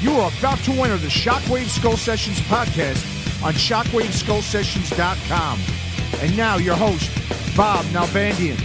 You are about to enter the Shockwave Skull Sessions podcast on shockwaveskullsessions.com. And now your host, Bob Nalbandian.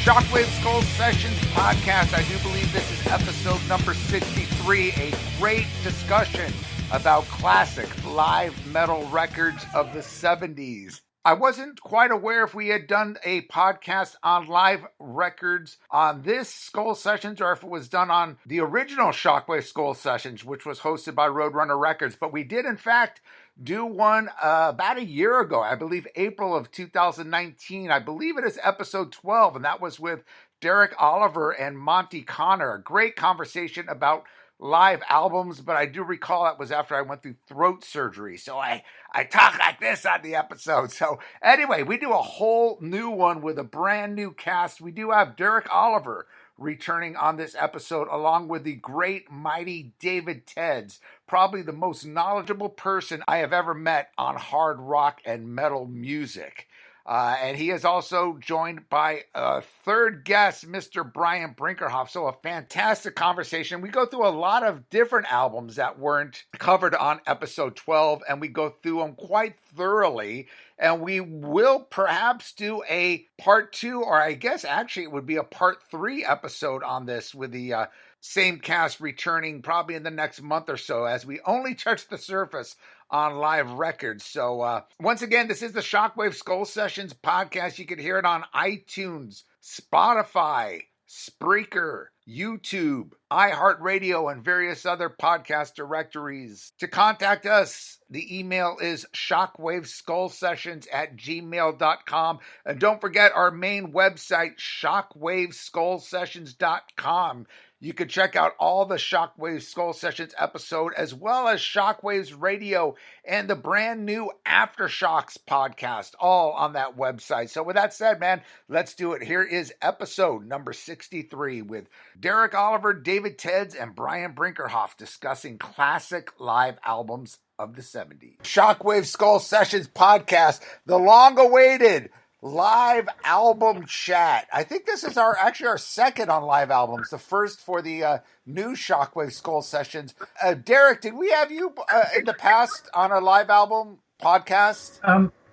Shockwave Skull Sessions podcast. I do believe this is episode number 63, a great discussion about classic live metal records of the 70s. I wasn't quite aware if we had done a podcast on live records on this Skull Sessions or if it was done on the original Shockwave Skull Sessions, which was hosted by Roadrunner Records. But we did, in fact, do one about a year ago, I believe April of 2019. I believe it is episode 12, and that was with Derek Oliver and Monty Connor. A great conversation about live albums, but I do recall that was after I went through throat surgery, so I talk like this on the episode. So anyway, we do a whole new one with a brand new cast. We do have Derek Oliver returning on this episode, along with the great, mighty David Tedds, probably the most knowledgeable person I have ever met on hard rock and metal music. And he is also joined by a third guest, Mr. Brian Brinkerhoff. So a fantastic conversation. We go through a lot of different albums that weren't covered on episode 12, and we go through them quite thoroughly. And we will perhaps do a part 2, or I guess actually it would be a part 3 episode on this with the same cast returning probably in the next month or so, as we only touch the surface on live records. So once again, this is the Shockwave Skull Sessions podcast. You can hear it on iTunes, Spotify, Spreaker, YouTube, iHeartRadio, and various other podcast directories. To contact us, the email is shockwaveskullsessions@gmail.com. And don't forget our main website, shockwaveskullsessions.com. You can check out all the Shockwave Skull Sessions episode, as well as Shockwaves Radio and the brand new Aftershocks podcast, all on that website. So with that said, man, let's do it. Here is episode number 63 with Derek Oliver, David Tedds, and Brian Brinkerhoff discussing classic live albums of the 70s. Shockwave Skull Sessions podcast, the long-awaited live album chat. I think this is our second on live albums, the first for the new Shockwave Skull Sessions. Derek, did we have you in the past on a live album podcast?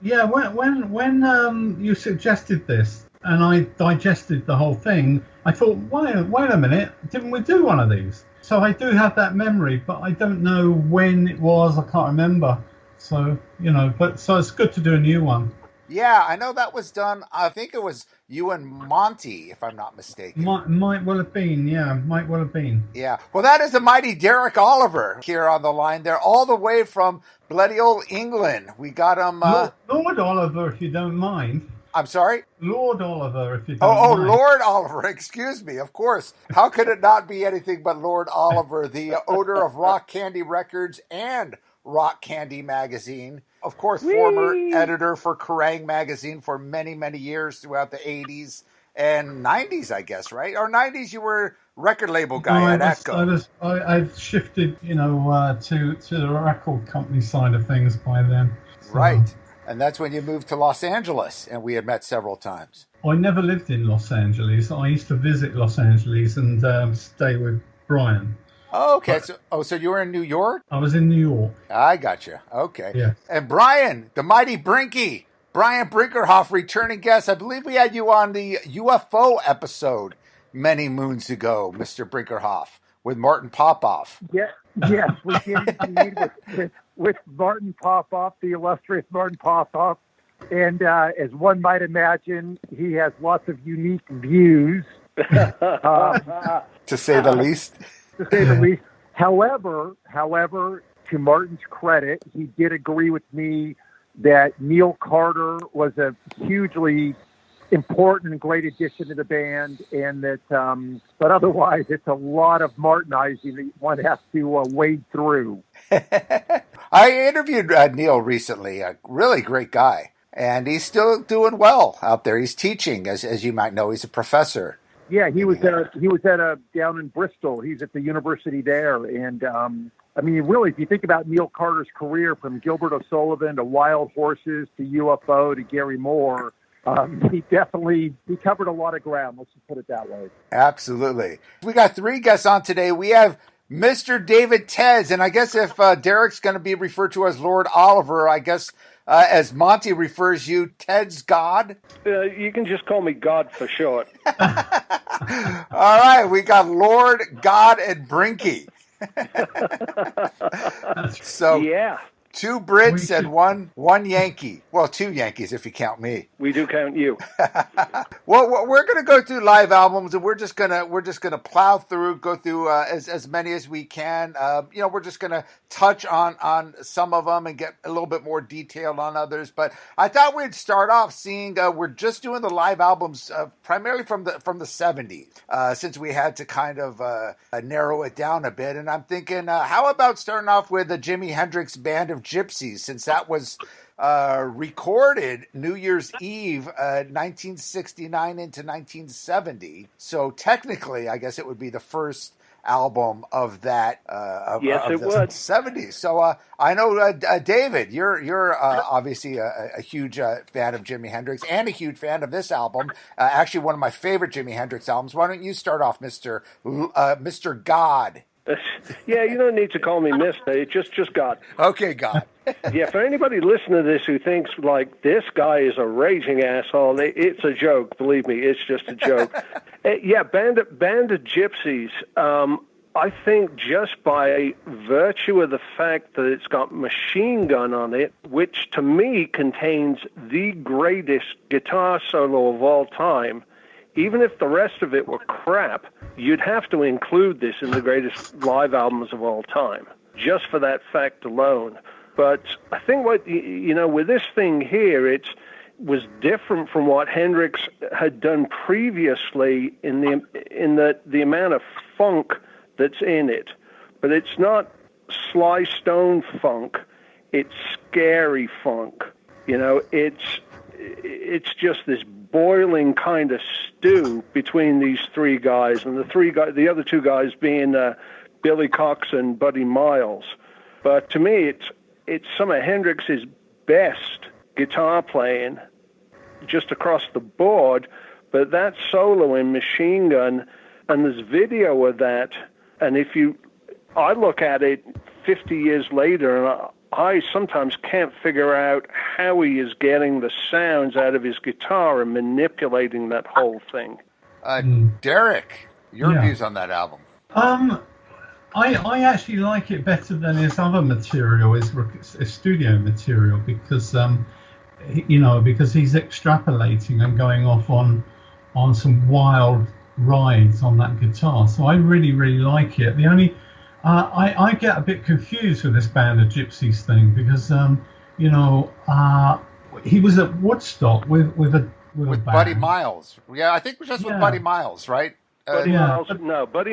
Yeah, when you suggested this and I digested the whole thing, I thought, wait a minute, didn't we do one of these? So I do have that memory, but I don't know when it was. I can't remember. So, so it's good to do a new one. Yeah, I know that was done. I think it was you and Monty, if I'm not mistaken. Might well have been, yeah. Might well have been. Yeah. Well, that is the mighty Derek Oliver here on the line. They're all the way from bloody old England. We got him... Lord Oliver, if you don't mind. I'm sorry? Lord Oliver, if you don't mind. Oh, Lord Oliver, excuse me, of course. How could it not be anything but Lord Oliver, the owner of Rock Candy Records and Rock Candy Magazine? Of course, former editor for Kerrang! Magazine for many, many years throughout the 80s and 90s, I guess, right? Or 90s, you were record label guy at Echo. I've shifted, to the record company side of things by then. So. Right. And that's when you moved to Los Angeles, and we had met several times. I never lived in Los Angeles. I used to visit Los Angeles and stay with Brian. Oh, okay. So you were in New York? I was in New York. I got you. Okay. Yeah. And Brian, the mighty Brinky, Brian Brinkerhoff, returning guest. I believe we had you on the UFO episode many moons ago, Mr. Brinkerhoff, with Martin Popoff. Yes, we did indeed with Martin Popoff, the illustrious Martin Popoff. And as one might imagine, he has lots of unique views. To say the least. To say the least. However, to Martin's credit, he did agree with me that Neil Carter was a hugely important and great addition to the band, and that, but otherwise, it's a lot of Martinizing that one has to wade through. I interviewed Neil recently, a really great guy, and he's still doing well out there. He's teaching, as you might know. He's a professor. Yeah, he was down in Bristol. He's at the university there, and really, if you think about Neil Carter's career, from Gilbert O'Sullivan to Wild Horses to UFO to Gary Moore, he covered a lot of ground. Let's just put it that way. Absolutely. We got 3 guests on today. We have Mr. David Tedds. And I guess if Derek's going to be referred to as Lord Oliver, I guess as Monty refers you, Tedds God. You can just call me God for short. All right, we got Lord, God, and Brinky. So yeah. 2 Brits and one Yankee. Well, 2 Yankees if you count me. We do count you. Well, we're going to go through live albums, and we're just gonna plow through, go through as many as we can. We're just gonna touch on some of them and get a little bit more detailed on others. But I thought we'd start off seeing we're just doing the live albums primarily from the 70s, since we had to kind of narrow it down a bit. And I'm thinking, how about starting off with the Jimi Hendrix Band of Gypsies, since that was recorded New Year's Eve, 1969 into 1970. So technically, I guess it would be the first album of that yes, of it the would. 70s. So I know, David, you're obviously a huge fan of Jimi Hendrix and a huge fan of this album. Actually, one of my favorite Jimi Hendrix albums. Why don't you start off, Mr. God? Yeah, you don't need to call me Mister. Just God. Okay, God. Yeah, for anybody listening to this who thinks, like, this guy is a raging asshole, it's a joke. Believe me, it's just a joke. Yeah, Band of Gypsies, I think just by virtue of the fact that it's got Machine Gun on it, which to me contains the greatest guitar solo of all time, even if the rest of it were crap, you'd have to include this in the greatest live albums of all time, just for that fact alone. But I think with this thing here, it was different from what Hendrix had done previously in the amount of funk that's in it. But it's not Sly Stone funk, it's scary funk. It's just this boiling kind of stew between these 3 guys, and the other 2 guys being Billy Cox and Buddy Miles. But to me, it's some of Hendrix's best guitar playing, just across the board. But that solo in Machine Gun, and there's video of that, and I look at it 50 years later, and I sometimes can't figure out how he is getting the sounds out of his guitar and manipulating that whole thing. Derek, your views on that album? I actually like it better than his other material, his studio material, because because he's extrapolating and going off on some wild rides on that guitar. So I really, really like it. The only I get a bit confused with this Band of Gypsies thing, because he was at Woodstock with Buddy Miles. Yeah, I think it was just with Buddy Miles, right? Buddy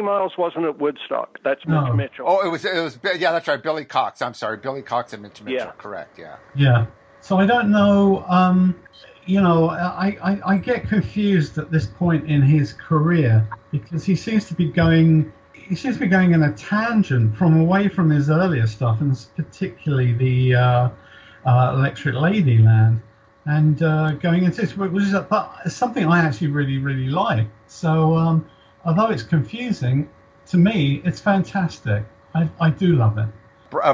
Miles wasn't at Woodstock. That's Mitch Mitchell. Oh, it was. Yeah, that's right. Billy Cox. I'm sorry, Billy Cox and Mitch Mitchell. Yeah. Correct. Yeah. Yeah. So I don't know. I get confused at this point in his career, because he seems to be going in a tangent away from his earlier stuff, and particularly the Electric Ladyland, and going into this, which is something I actually really, really like. So although it's confusing, to me, it's fantastic. I do love it.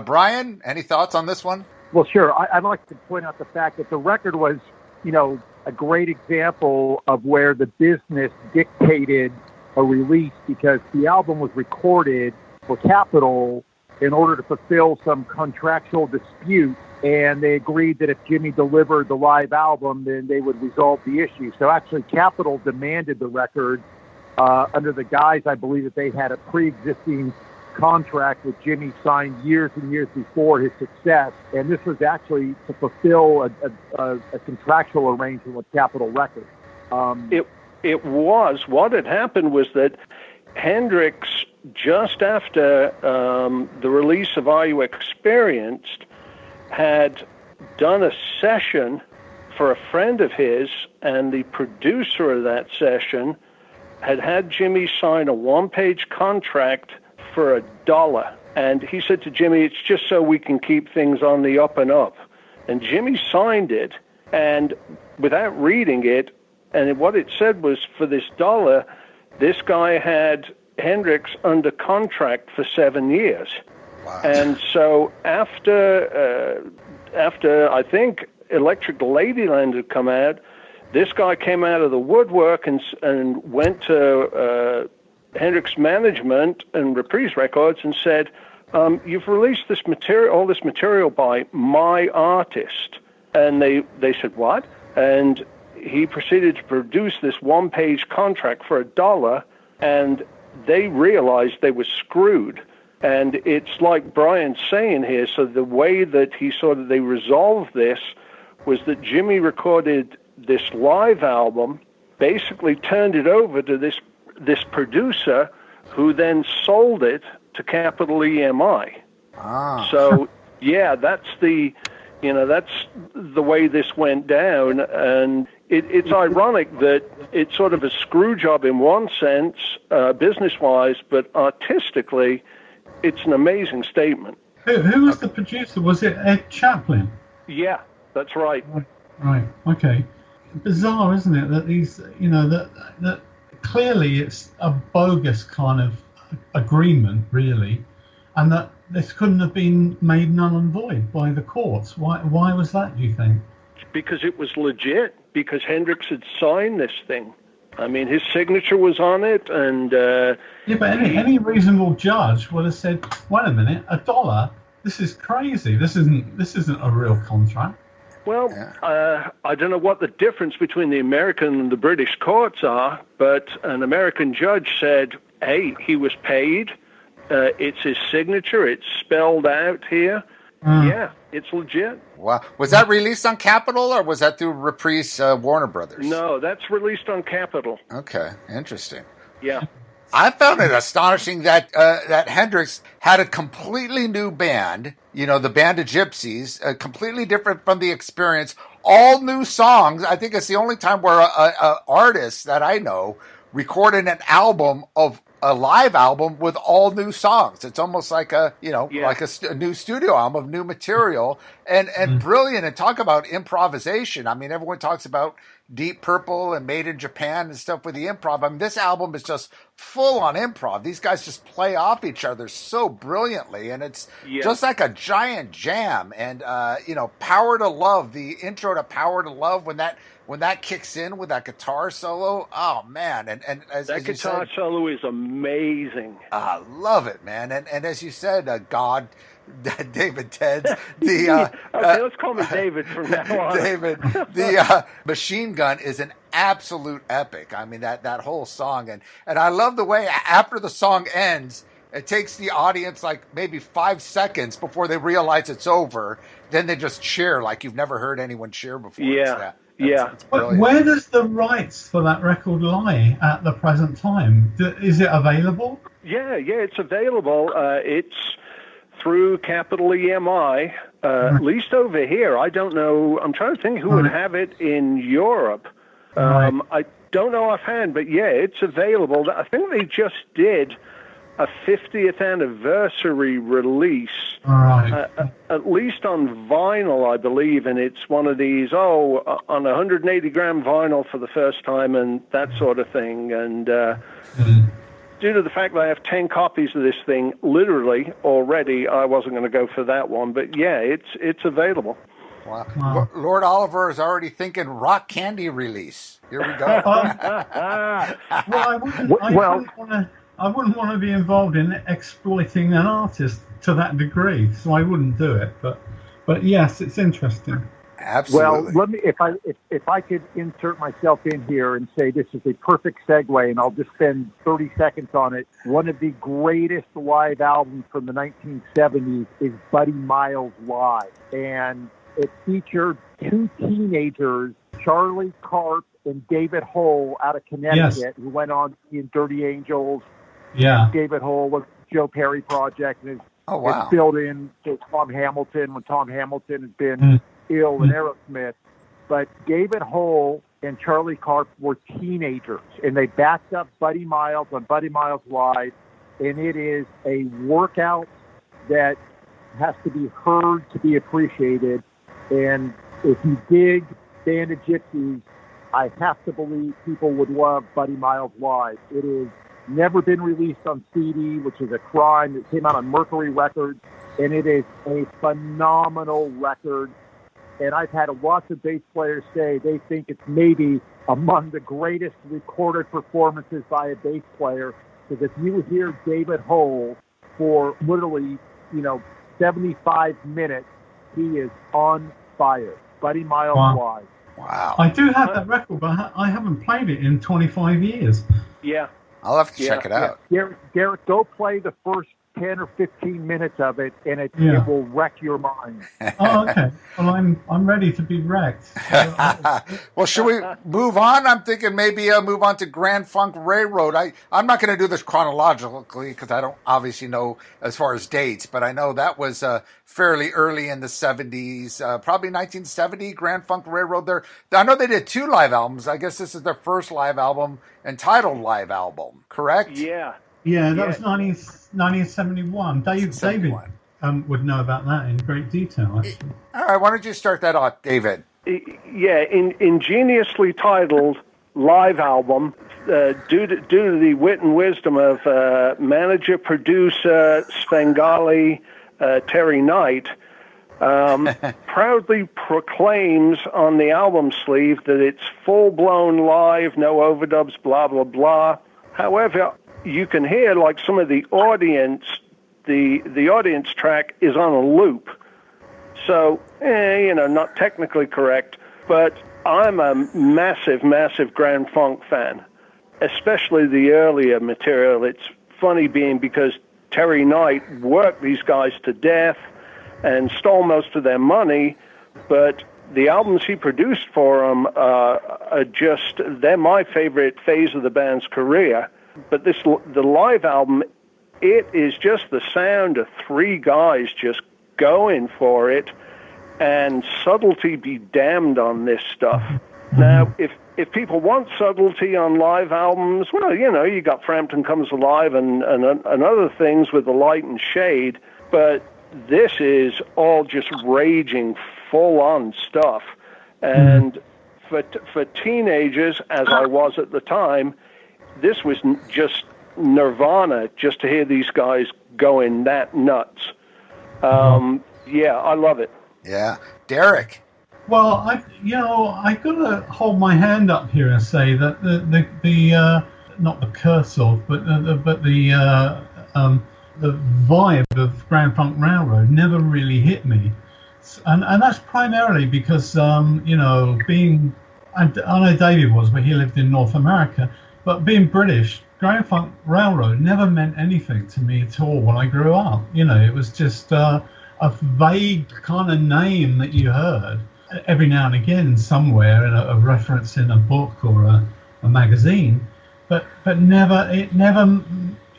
Brian, any thoughts on this one? Well, sure. I'd like to point out the fact that the record was, a great example of where the business dictated a release, because the album was recorded for Capitol in order to fulfill some contractual dispute, and they agreed that if Jimmy delivered the live album, then they would resolve the issue. So actually Capitol demanded the record under the guise, I believe, that they had a pre-existing contract with Jimmy signed years and years before his success, and this was actually to fulfill a contractual arrangement with Capitol Records. It was. What had happened was that Hendrix, just after the release of Are You Experienced, had done a session for a friend of his, and the producer of that session had Jimmy sign a one-page contract for $1. And he said to Jimmy, it's just so we can keep things on the up and up. And Jimmy signed it, and without reading it, and what it said was, for this $1, this guy had Hendrix under contract for 7 years. Wow. And so after I think Electric Ladyland had come out, this guy came out of the woodwork and went to Hendrix management and Reprise Records and said, "You've released this material, all this material by my artist." And they said, "What?" And he proceeded to produce this one-page contract for $1, and they realized they were screwed. And it's like Brian's saying here, so the way that they resolved this was that Jimmy recorded this live album, basically turned it over to this producer who then sold it to Capital EMI. Ah. So, yeah, that's the way this went down, and it's ironic that it's sort of a screw job in one sense, business-wise, but artistically, it's an amazing statement. Who was the producer? Was it Ed Chaplin? Yeah, that's right. Right. Okay. Bizarre, isn't it? That these, that clearly it's a bogus kind of agreement, really, and that this couldn't have been made null and void by the courts. Why was that, do you think? Because it was legit. Because Hendrix had signed this thing. I mean, his signature was on it, and yeah, but any reasonable judge would have said, "Wait a minute, $1? This is crazy. This isn't a real contract." Well, I don't know what the difference between the American and the British courts are, but an American judge said, "Hey, he was paid. It's his signature. It's spelled out here. Yeah, it's legit." Wow. Was that released on Capitol, or was that through Reprise Warner Brothers? No, that's released on Capitol. Okay, interesting. Yeah. I found it astonishing that that Hendrix had a completely new band, the Band of Gypsies, completely different from the Experience, all new songs. I think it's the only time where a artist that I know recorded an album of a live album with all new songs. It's almost like a new studio album of new material and brilliant. And talk about improvisation. I mean, everyone talks about Deep Purple and Made in Japan and stuff with the improv. I mean, this album is just full on improv. These guys just play off each other so brilliantly, and it's just like a giant jam. And Power to Love, the intro to Power to Love, when that kicks in with that guitar solo, oh man! And as that guitar solo is amazing. I love it, man. And as you said, God, David Tedds, okay, let's call me David from now on. David, the Machine Gun is an absolute epic. I mean, that whole song, and I love the way after the song ends, it takes the audience like maybe 5 seconds before they realize it's over. Then they just cheer like you've never heard anyone cheer before. It's Where does the rights for that record lie at the present time? Is it available? Yeah, it's available. It's through Capital EMI, at least over here. I don't know. I'm trying to think who would have it in Europe. I don't know offhand, but yeah, it's available. I think they just did a 50th anniversary release, at least on vinyl, I believe, and it's one of these, on 180-gram vinyl for the first time and that sort of thing. And due to the fact that I have 10 copies of this thing, literally, already, I wasn't going to go for that one. But yeah, it's available. Wow. Lord Oliver is already thinking Rock Candy release. Here we go. I wouldn't want to be involved in exploiting an artist to that degree, so I wouldn't do it. But yes, it's interesting. Absolutely. Well, let me, if I could insert myself in here and say this is a perfect segue, and I'll just spend 30 seconds on it. One of the greatest live albums from the 1970s is Buddy Miles Live, and it featured two teenagers, Charlie Karp and David Hull, out of Connecticut, who went on in Dirty Angels. Yeah. David Hull was Joe Perry Project, and it's filled in to Tom Hamilton when Tom Hamilton has been ill in Aerosmith. But David Hull and Charlie Karp were teenagers, and they backed up Buddy Miles on Buddy Miles Live, and it is a workout that has to be heard to be appreciated. And if you dig Band of Gypsies, I have to believe people would love Buddy Miles Live. It is never been released on CD, which is a crime. It came out on Mercury Records, and it is a phenomenal record. And I've had lots of bass players say they think it's maybe among the greatest recorded performances by a bass player. Because if you hear David Hole for literally, 75 minutes, he is on fire. Buddy Miles live. Wow. I do have that record, but I haven't played it in 25 years. Yeah. I'll have to check it out. Garrett, go play the first 10 or 15 minutes of it, and it will wreck your mind. Oh, okay. Well, I'm ready to be wrecked. Well, should we move on? I'm thinking maybe move on to Grand Funk Railroad. I'm not going to do this chronologically because I don't obviously know as far as dates, but I know that was fairly early in the 70s, probably 1970, Grand Funk Railroad. I know they did 2 live albums. I guess this is their first live album entitled Live Album, correct? Yeah, that was 1971. David would know about that in great detail, actually. All right, why don't you start that off, David? Yeah, ingeniously titled Live Album, due to the wit and wisdom of manager, producer, Svengali, Terry Knight, proudly proclaims on the album sleeve that it's full-blown live, no overdubs, blah, blah, blah. However, you can hear like some of the audience, the audience track is on a loop. So, not technically correct, but I'm a massive, massive Grand Funk fan, especially the earlier material. It's funny because Terry Knight worked these guys to death and stole most of their money, but the albums he produced for them they're my favorite phase of the band's career. But the live album, it is just the sound of 3 guys just going for it, and subtlety be damned on this stuff. Now, if people want subtlety on live albums, well, you got Frampton Comes Alive and other things with the light and shade, but this is all just raging, full-on stuff. And for teenagers, as I was at the time, this was just nirvana just to hear these guys going that nuts. I love it. Yeah. Derek? Well, I gotta hold my hand up here and say that the not the curse of, but the vibe of Grand Funk Railroad never really hit me, and that's primarily because being, I know David was, but he lived in North America. But being British, Grand Funk Railroad never meant anything to me at all when I grew up. It was just a vague kind of name that you heard every now and again somewhere in a reference in a book or a magazine, but it never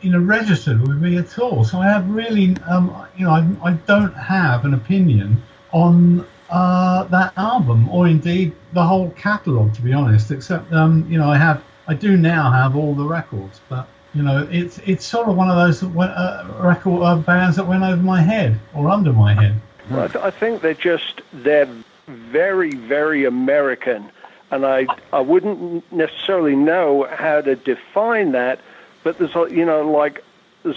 registered with me at all. So I have really, I don't have an opinion on that album, or indeed the whole catalogue, to be honest, except I do now have all the records, but it's sort of one of those record bands that went over my head or under my head. Well, I think they're very, very American, and I wouldn't necessarily know how to define that, but there's a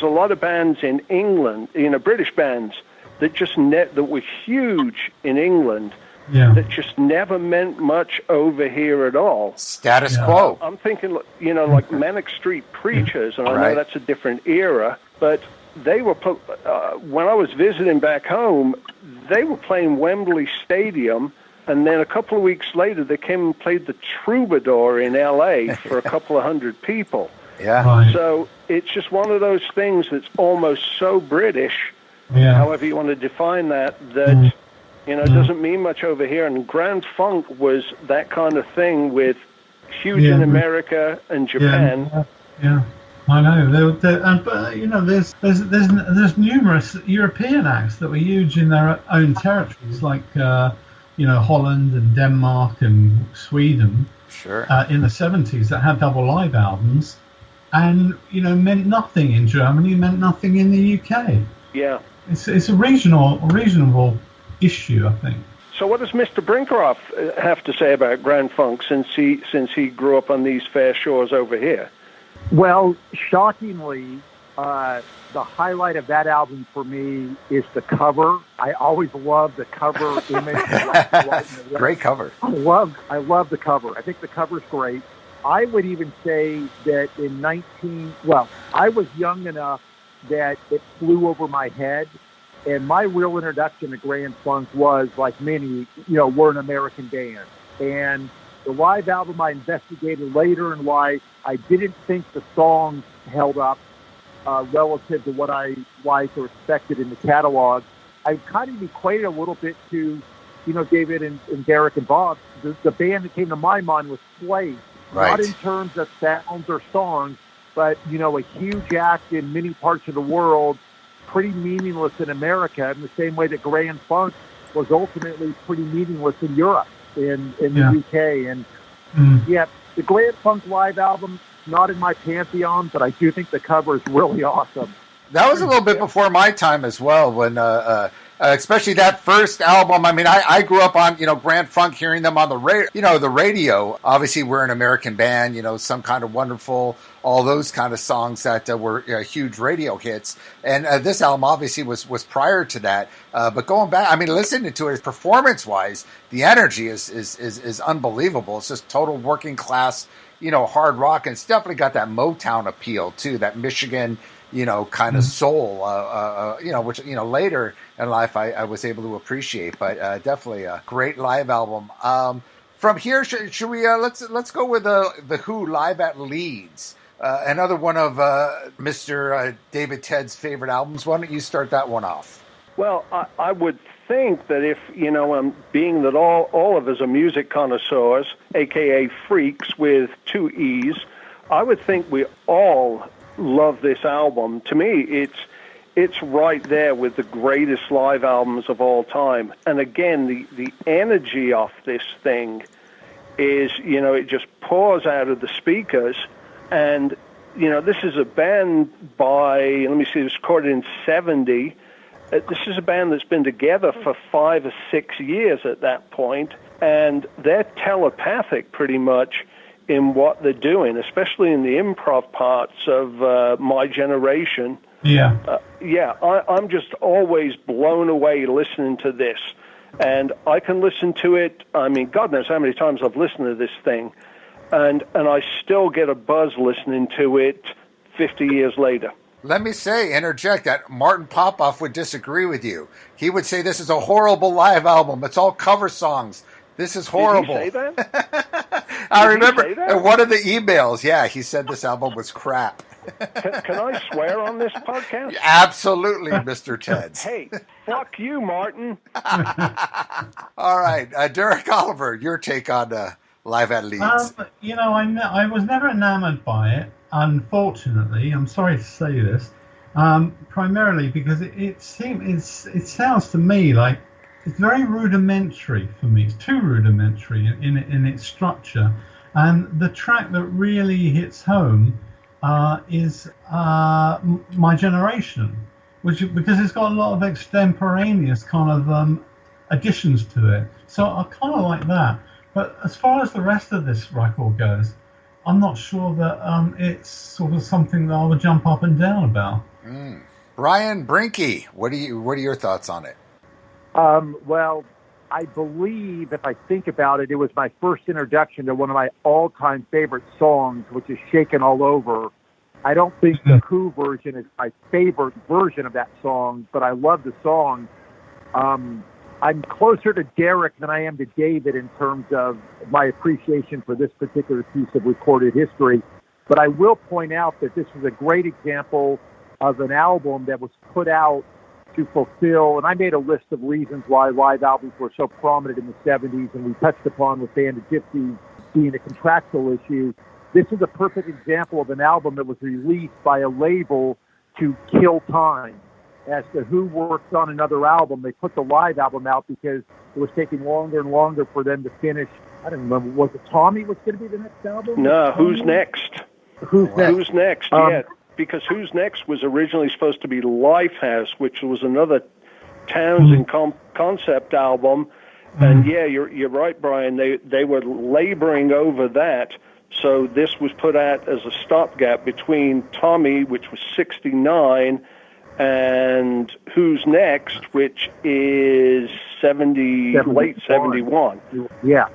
lot of bands in England, British bands that were huge in England. Yeah. That just never meant much over here at all. Status quo. I'm thinking, like Manic Street Preachers, and I know that's a different era, but they were, when I was visiting back home, they were playing Wembley Stadium, and then a couple of weeks later, they came and played the Troubadour in L.A. for a couple of hundred people. Yeah. Right. So it's just one of those things that's almost so British, however you want to define that, it doesn't mean much over here. And Grand Funk was that kind of thing with huge in America and Japan. Yeah. I know. There's numerous European acts that were huge in their own territories, like Holland and Denmark and Sweden. Sure. In the 70s, that had double live albums, and meant nothing in Germany, meant nothing in the UK. Yeah. It's a reasonable issue, I think. So what does Mr. Brinkerhoff have to say about Grand Funk since he grew up on these fair shores over here? Well, shockingly, the highlight of that album for me is the cover. I always love the cover image. Great cover. I love the cover. I think the cover's great. I would even say that I was young enough that it flew over my head. And my real introduction to Grand Funk was, like many, we're an American band. And the live album I investigated later in life, I didn't think the songs held up relative to what I liked or expected in the catalog. I kind of equated a little bit to, David and Derek and Bob. The band that came to my mind was Slade. Right. Not in terms of sounds or songs, but, a huge act in many parts of the world, pretty meaningless in America, in the same way that Grand Funk was ultimately pretty meaningless in Europe, in the UK. And the Grand Funk live album, not in my pantheon, but I do think the cover is really awesome. That was a little bit before my time as well, when especially that first album. I mean, I grew up on, Grand Funk, hearing them on the radio. Obviously, we're an American band, Some Kind of Wonderful, all those kind of songs that were huge radio hits. And this album obviously was prior to that. But going back, I mean, listening to it performance-wise, the energy is unbelievable. It's just total working class, hard rock. And it's definitely got that Motown appeal, too, that Michigan kind of soul, which, later in life I was able to appreciate, but definitely a great live album. From here, should we, let's go with the Who Live at Leeds, another one of Mr. David Tedd's favorite albums. Why don't you start that one off? Well, I would think that if, being that all of us are music connoisseurs, a.k.a. freaks with two E's, I would think we all love this album. To me, it's right there with the greatest live albums of all time. And again, the energy of this thing is, it just pours out of the speakers. And, this is a band it was recorded in 70. This is a band that's been together for 5 or 6 years at that point, and they're telepathic pretty much in what they're doing, especially in the improv parts of My Generation. I'm just always blown away listening to this. And I can listen to it, I mean, God knows how many times I've listened to this thing, and I still get a buzz listening to it 50 years later. Let me interject that Martin Popoff would disagree with you. He would say this is a horrible live album. It's all cover songs. This is horrible. Did he say that? I remember in one of the emails, he said this album was crap. Can I swear on this podcast? Absolutely, Mr. Tedds. Hey, fuck you, Martin. All right, Derek Oliver, your take on Live at Leeds. I was never enamored by it, unfortunately. I'm sorry to say this, primarily because it sounds to me like it's very rudimentary for me. It's too rudimentary in its structure. And the track that really hits home is My Generation, because it's got a lot of extemporaneous kind of additions to it. So I kind of like that. But as far as the rest of this record goes, I'm not sure that it's sort of something that I would jump up and down about. Brian Brinky, what are your thoughts on it? Well, I believe, if I think about it, it was my first introduction to one of my all-time favorite songs, which is Shakin' All Over. I don't think the Who version is my favorite version of that song, but I love the song. I'm closer to Derek than I am to David in terms of my appreciation for this particular piece of recorded history. But I will point out that this is a great example of an album that was put out to fulfill, and I made a list of reasons why live albums were so prominent in the 70s, and we touched upon with Band of Gypsys being a contractual issue. This is a perfect example of an album that was released by a label to kill time. As to Who worked on another album, they put the live album out because it was taking longer and longer for them to finish. I don't remember, was it Tommy was going to be the next album? No, Who's Next? Who's Next, yeah. Because Who's Next was originally supposed to be Lifehouse, which was another Townsend concept album. And yeah, you're right, Brian. They were laboring over that So this was put out as a stopgap between Tommy, which was 69, and Who's Next, which is late 71. Yeah.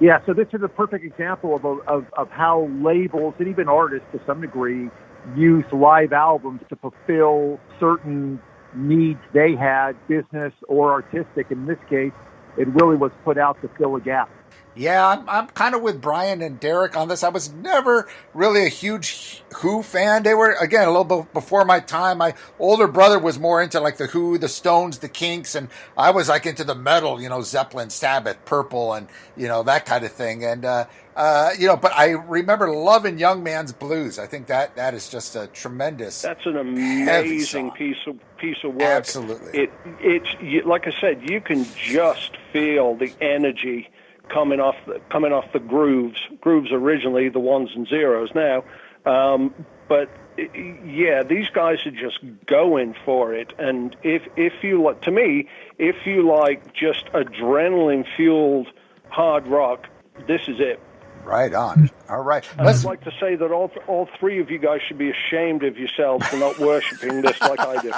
Yeah, so this is a perfect example of how labels and even artists, to some degree, use live albums to fulfill certain needs they had, business or artistic. In this case, it really was put out to fill a gap. Yeah, I'm kind of with Brian and Derek on this. I was never really a huge Who fan. They were, again, a little bit before my time. My older brother was more into like the Who, the Stones, the Kinks, and I was like into the metal, Zeppelin, Sabbath, Purple, and, that kind of thing. And, but I remember loving Young Man's Blues. I think that is just a tremendous. That's an amazing piece of work. Absolutely. It's like I said, you can just feel the energy coming off the grooves originally, the ones and zeros now, but yeah, these guys are just going for it. And if you like just adrenaline fueled hard rock, this is it. Right on. All right. I'd like to say that all three of you guys should be ashamed of yourselves for not worshiping this like I do.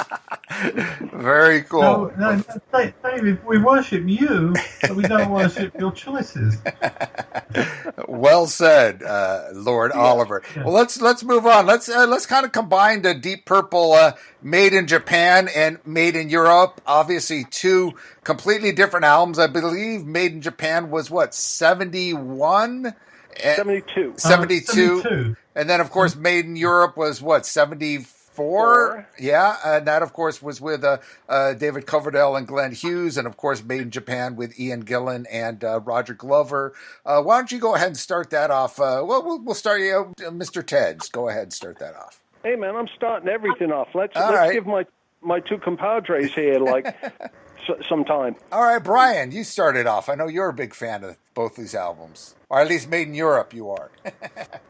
Very cool. No, David, we worship you, but we don't worship your choices. Well said, Lord Oliver. Yeah. Well, let's move on. Let's kind of combine the Deep Purple Made in Japan and Made in Europe. Obviously, two completely different albums. I believe Made in Japan was 71? 72. 72. And then, of course, Made in Europe was 74? Yeah, and that, of course, was with David Coverdale and Glenn Hughes, and, of course, Made in Japan with Ian Gillan and Roger Glover. Why don't you go ahead and start that off? We'll start, Mr. Tedds. Go ahead and start that off. Hey, man, I'm starting everything off. Let's right. Give my two compadres here, some time. All right, Brian, you started off. I know you're a big fan of both these albums, or at least Made in Europe you are.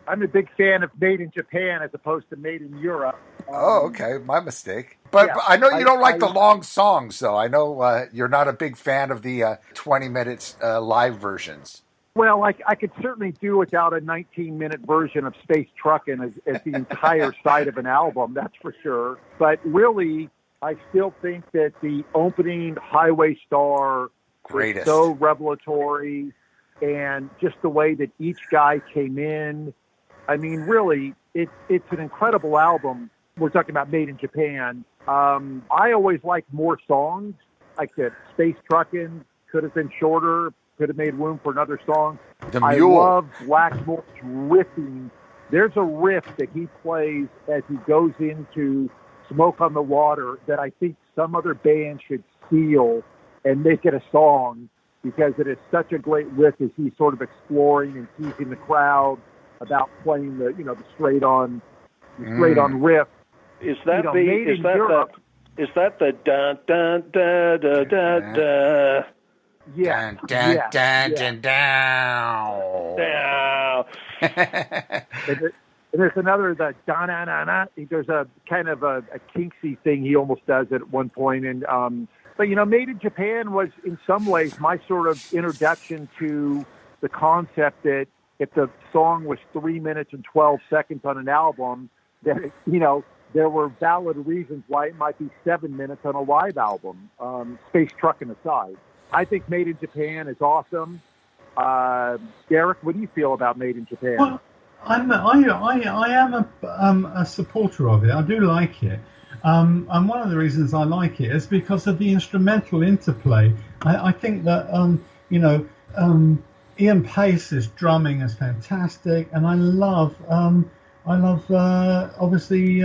I'm a big fan of Made in Japan as opposed to Made in Europe. Okay, my mistake. But yeah, I know you don't like the long songs, though. I know you're not a big fan of the 20 minutes live versions. Well, I could certainly do without a 19-minute version of Space Truckin' as the entire side of an album, that's for sure. But really, I still think that the opening Highway Star Greatest. is so revelatory, and just the way that each guy came in. I mean, really, it's an incredible album. We're talking about Made in Japan. I always like more songs, like that Space Truckin' could have been shorter, could have made room for another song. I love Blackmore's riffing. There's a riff that he plays as he goes into Smoke on the Water that I think some other band should steal and make it a song, because it is such a great riff as he's sort of exploring and teasing the crowd about playing the straight on riff. Is that is that the dun dun da da da da? Yeah. Dun, dun, dun, dun, down. And there's another, the da-na-na-na. There's a kind of a kinksy thing he almost does at one point. And, but, Made in Japan was in some ways my sort of introduction to the concept that if the song was 3 minutes and 12 seconds on an album, that, there were valid reasons why it might be 7 minutes on a live album, Space Truckin' aside. I think Made in Japan is awesome. Derek, what do you feel about Made in Japan? Well, I am a supporter of it. I do like it. And one of the reasons I like it is because of the instrumental interplay. I think that, Ian Pace's drumming is fantastic, and I love obviously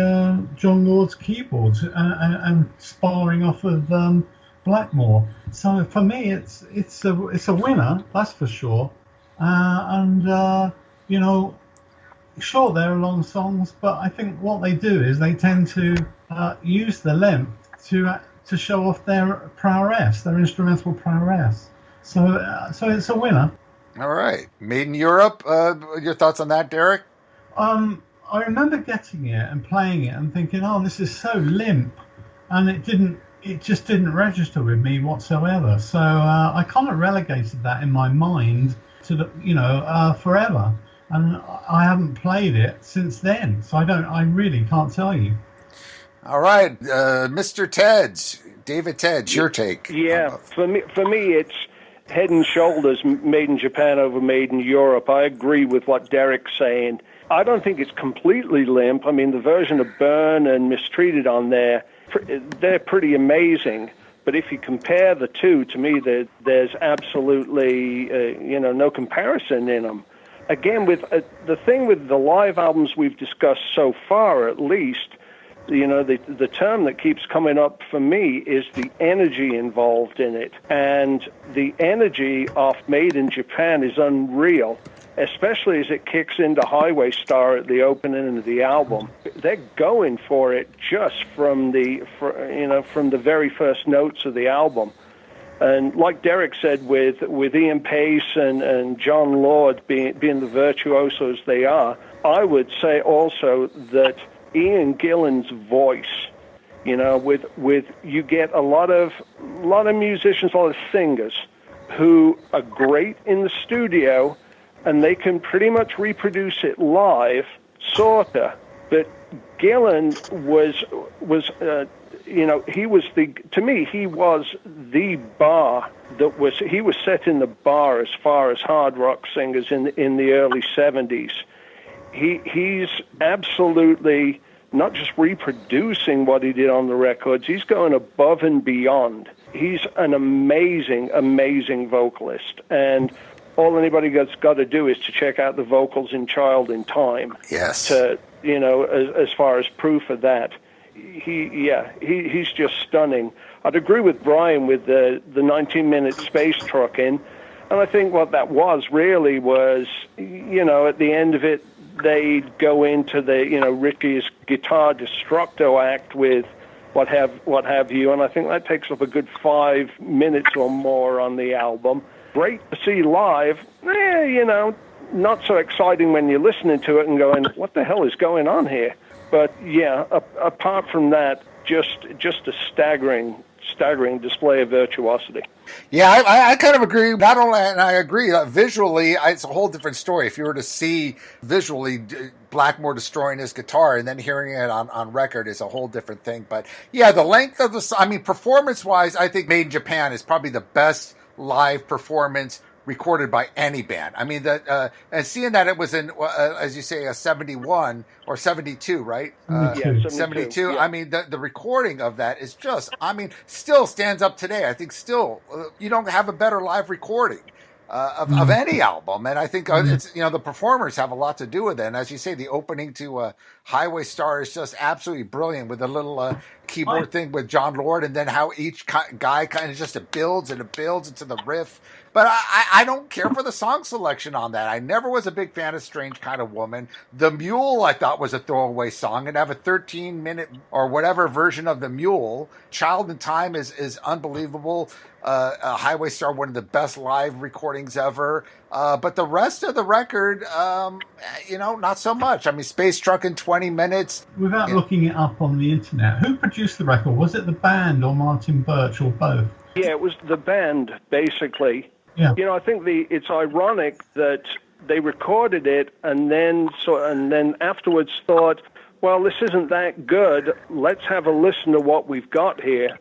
John Lord's keyboards and sparring off of Blackmore. So for me, it's a winner, that's for sure. Sure, there are long songs, but I think what they do is they tend to use the length to show off their prowess, their instrumental prowess. So it's a winner. All right, Made in Europe. Your thoughts on that, Derek? I remember getting it and playing it and thinking, "Oh, this is so limp," and it just didn't register with me whatsoever. So I kind of relegated that in my mind to forever. and I haven't played it since then, so I really can't tell you. All right, Mr. Tedds, David Tedds, your take. Yeah, for me, it's head and shoulders made in Japan over made in Europe. I agree with what Derek's saying. I don't think it's completely limp. I mean, the version of Burn and Mistreated on there, they're pretty amazing. But if you compare the two, to me, there's absolutely, no comparison in them. Again, with the thing with the live albums we've discussed so far, at least, the term that keeps coming up for me is the energy involved in it. And the energy of Made in Japan is unreal, especially as it kicks into Highway Star at the opening of the album. They're going for it just from the very first notes of the album. And like Derek said, with Ian Pace and John Lord being the virtuosos they are, I would say also that Ian Gillan's voice, with you get a lot of musicians, a lot of singers who are great in the studio, and they can pretty much reproduce it live, sorta. But Gillan he was the bar he was setting the bar as far as hard rock singers in the early 70s. He's absolutely not just reproducing what he did on the records, he's going above and beyond. He's an amazing, amazing vocalist. And all anybody has got to do is to check out the vocals in Child in Time. Yes. As far as proof of that. He's just stunning. I'd agree with Brian with the 19-minute space trucking. And I think what that was really was, at the end of it, they'd go into the, Ricky's guitar destructo act with what have you, and I think that takes up a good 5 minutes or more on the album. Great to see live, not so exciting when you're listening to it and going, what the hell is going on here? But yeah, apart from that, just a staggering display of virtuosity. Yeah, I kind of agree. Not only, and I agree, visually, it's a whole different story. If you were to see visually Blackmore destroying his guitar and then hearing it on record is a whole different thing. But yeah, the length of performance-wise, I think Made in Japan is probably the best live performance recorded by any band. I mean, and seeing that it was in, as you say, a 71 or 72, right? 72. Yeah. I mean, the recording of that is just, still stands up today. I think still, you don't have a better live recording of any album. And I think it's, the performers have a lot to do with it. And as you say, the opening to Highway Star is just absolutely brilliant with a little keyboard thing with John Lord, and then how each guy kind of just builds into the riff. But I don't care for the song selection on that. I never was a big fan of Strange Kind of Woman. The Mule, I thought, was a throwaway song. And have a 13-minute or whatever version of The Mule. Child in Time is unbelievable. Highway Star, one of the best live recordings ever. But the rest of the record, not so much. I mean, Space Truck in 20 minutes. Without looking it up on the internet, who produced the record? Was it the band or Martin Birch or both? Yeah, it was the band, basically. Yeah. I think it's ironic that they recorded it and then afterwards thought, well, this isn't that good. Let's have a listen to what we've got here.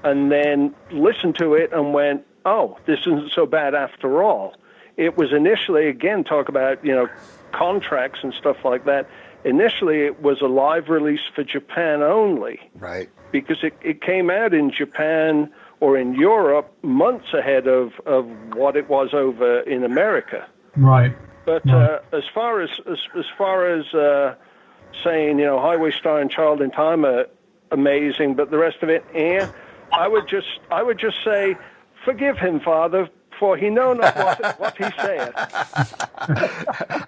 And then listened to it and went, oh, this isn't so bad after all. It was initially, again, talk about, contracts and stuff like that. Initially, it was a live release for Japan only. Right. Because it came out in Japan or in Europe months ahead of what it was over in America. Right. But as far as saying, Highway Star and Child in Time are amazing, but the rest of it, I would just say, forgive him, Father, for he know not what he saith.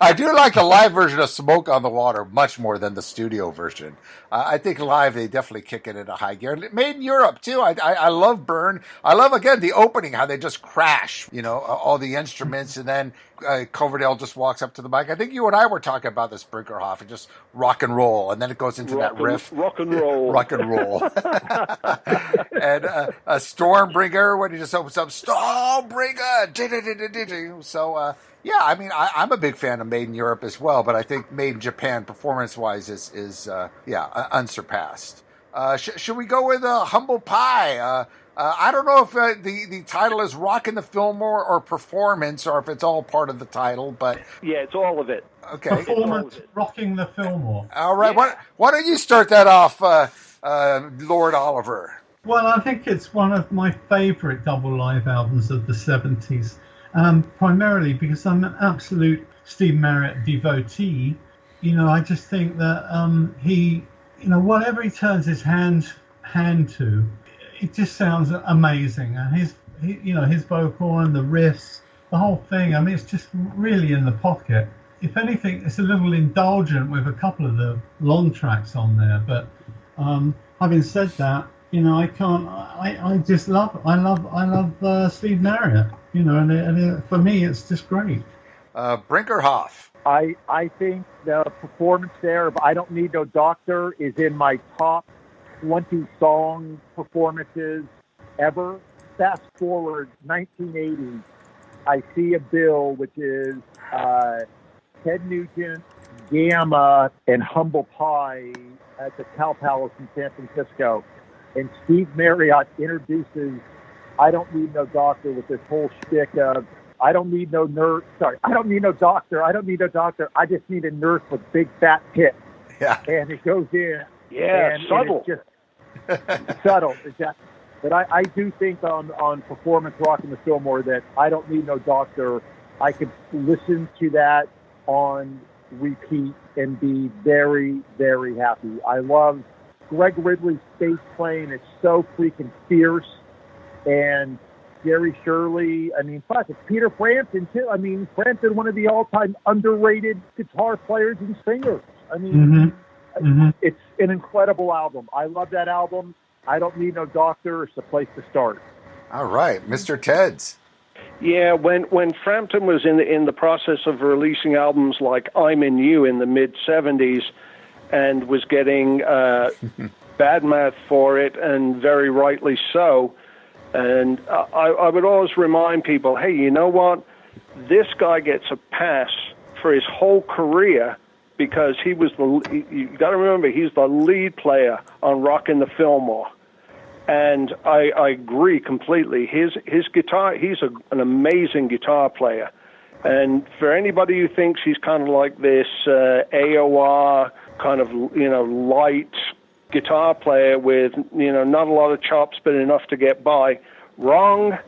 I do like the live version of Smoke on the Water much more than the studio version. I think live they definitely kick it into high gear. Made in Europe too. I love Burn. I love, again, the opening, how they just crash, all the instruments, and then Coverdale just walks up to the mic. I think you and I were talking about this, Brinkerhoff, and just rock and roll, and then it goes into that riff. Rock and roll. Rock and roll. And a Stormbringer, when he just opens up, Stormbringer! So, yeah, I mean, I'm a big fan of Made in Europe as well, but I think Made in Japan, performance-wise, is unsurpassed. Should we go with Humble Pie? I don't know if the title is Rockin' the Fillmore or Performance, or if it's all part of the title, but... Yeah, it's all of it. Okay. Performance, Rocking the Fillmore. All right. Yeah. Why don't you start that off, Lord Oliver? Well, I think it's one of my favourite double live albums of the 70s, primarily because I'm an absolute Steve Marriott devotee. You know, I just think that he, whatever he turns his hand to, it just sounds amazing. And his vocal and the riffs, the whole thing, I mean, it's just really in the pocket. If anything, it's a little indulgent with a couple of the long tracks on there. But having said that, I love Steve Marriott, and for me, it's just great. Brinkerhoff. I think the performance there of I Don't Need No Doctor is in my top 20 song performances ever. Fast forward 1980, I See a Bill, which is Ted Nugent, Gamma, and Humble Pie at the Cow Palace in San Francisco. And Steve Marriott introduces I Don't Need No Doctor with this whole shtick of I don't need no nurse. Sorry, I don't need no doctor. I don't need no doctor. I just need a nurse with big fat tits. Yeah. And it goes in. Yeah, and subtle. And it's just subtle, exactly. But I do think on Performance Rockin' the Fillmore that I Don't Need No Doctor, I could listen to that on repeat and be very, very happy. I love Greg Ridley's bass playing. It's so freaking fierce. And Jerry Shirley, I mean, plus it's Peter Frampton too. I mean, Frampton, one of the all-time underrated guitar players and singers. I mean, it's an incredible album. I love that album. I Don't Need No Doctor. It's the place to start. All right, Mr. Tedds. Yeah, when Frampton was in the process of releasing albums like I'm in You in the mid-'70s and was getting bad mouth for it, and very rightly so. And I would always remind people, hey, you know what? This guy gets a pass for his whole career because you got to remember, he's the lead player on Rockin' the Fillmore. And I agree completely. His guitar, he's an amazing guitar player. And for anybody who thinks he's kind of like this AOR kind of, light guitar player with, not a lot of chops, but enough to get by, wrong.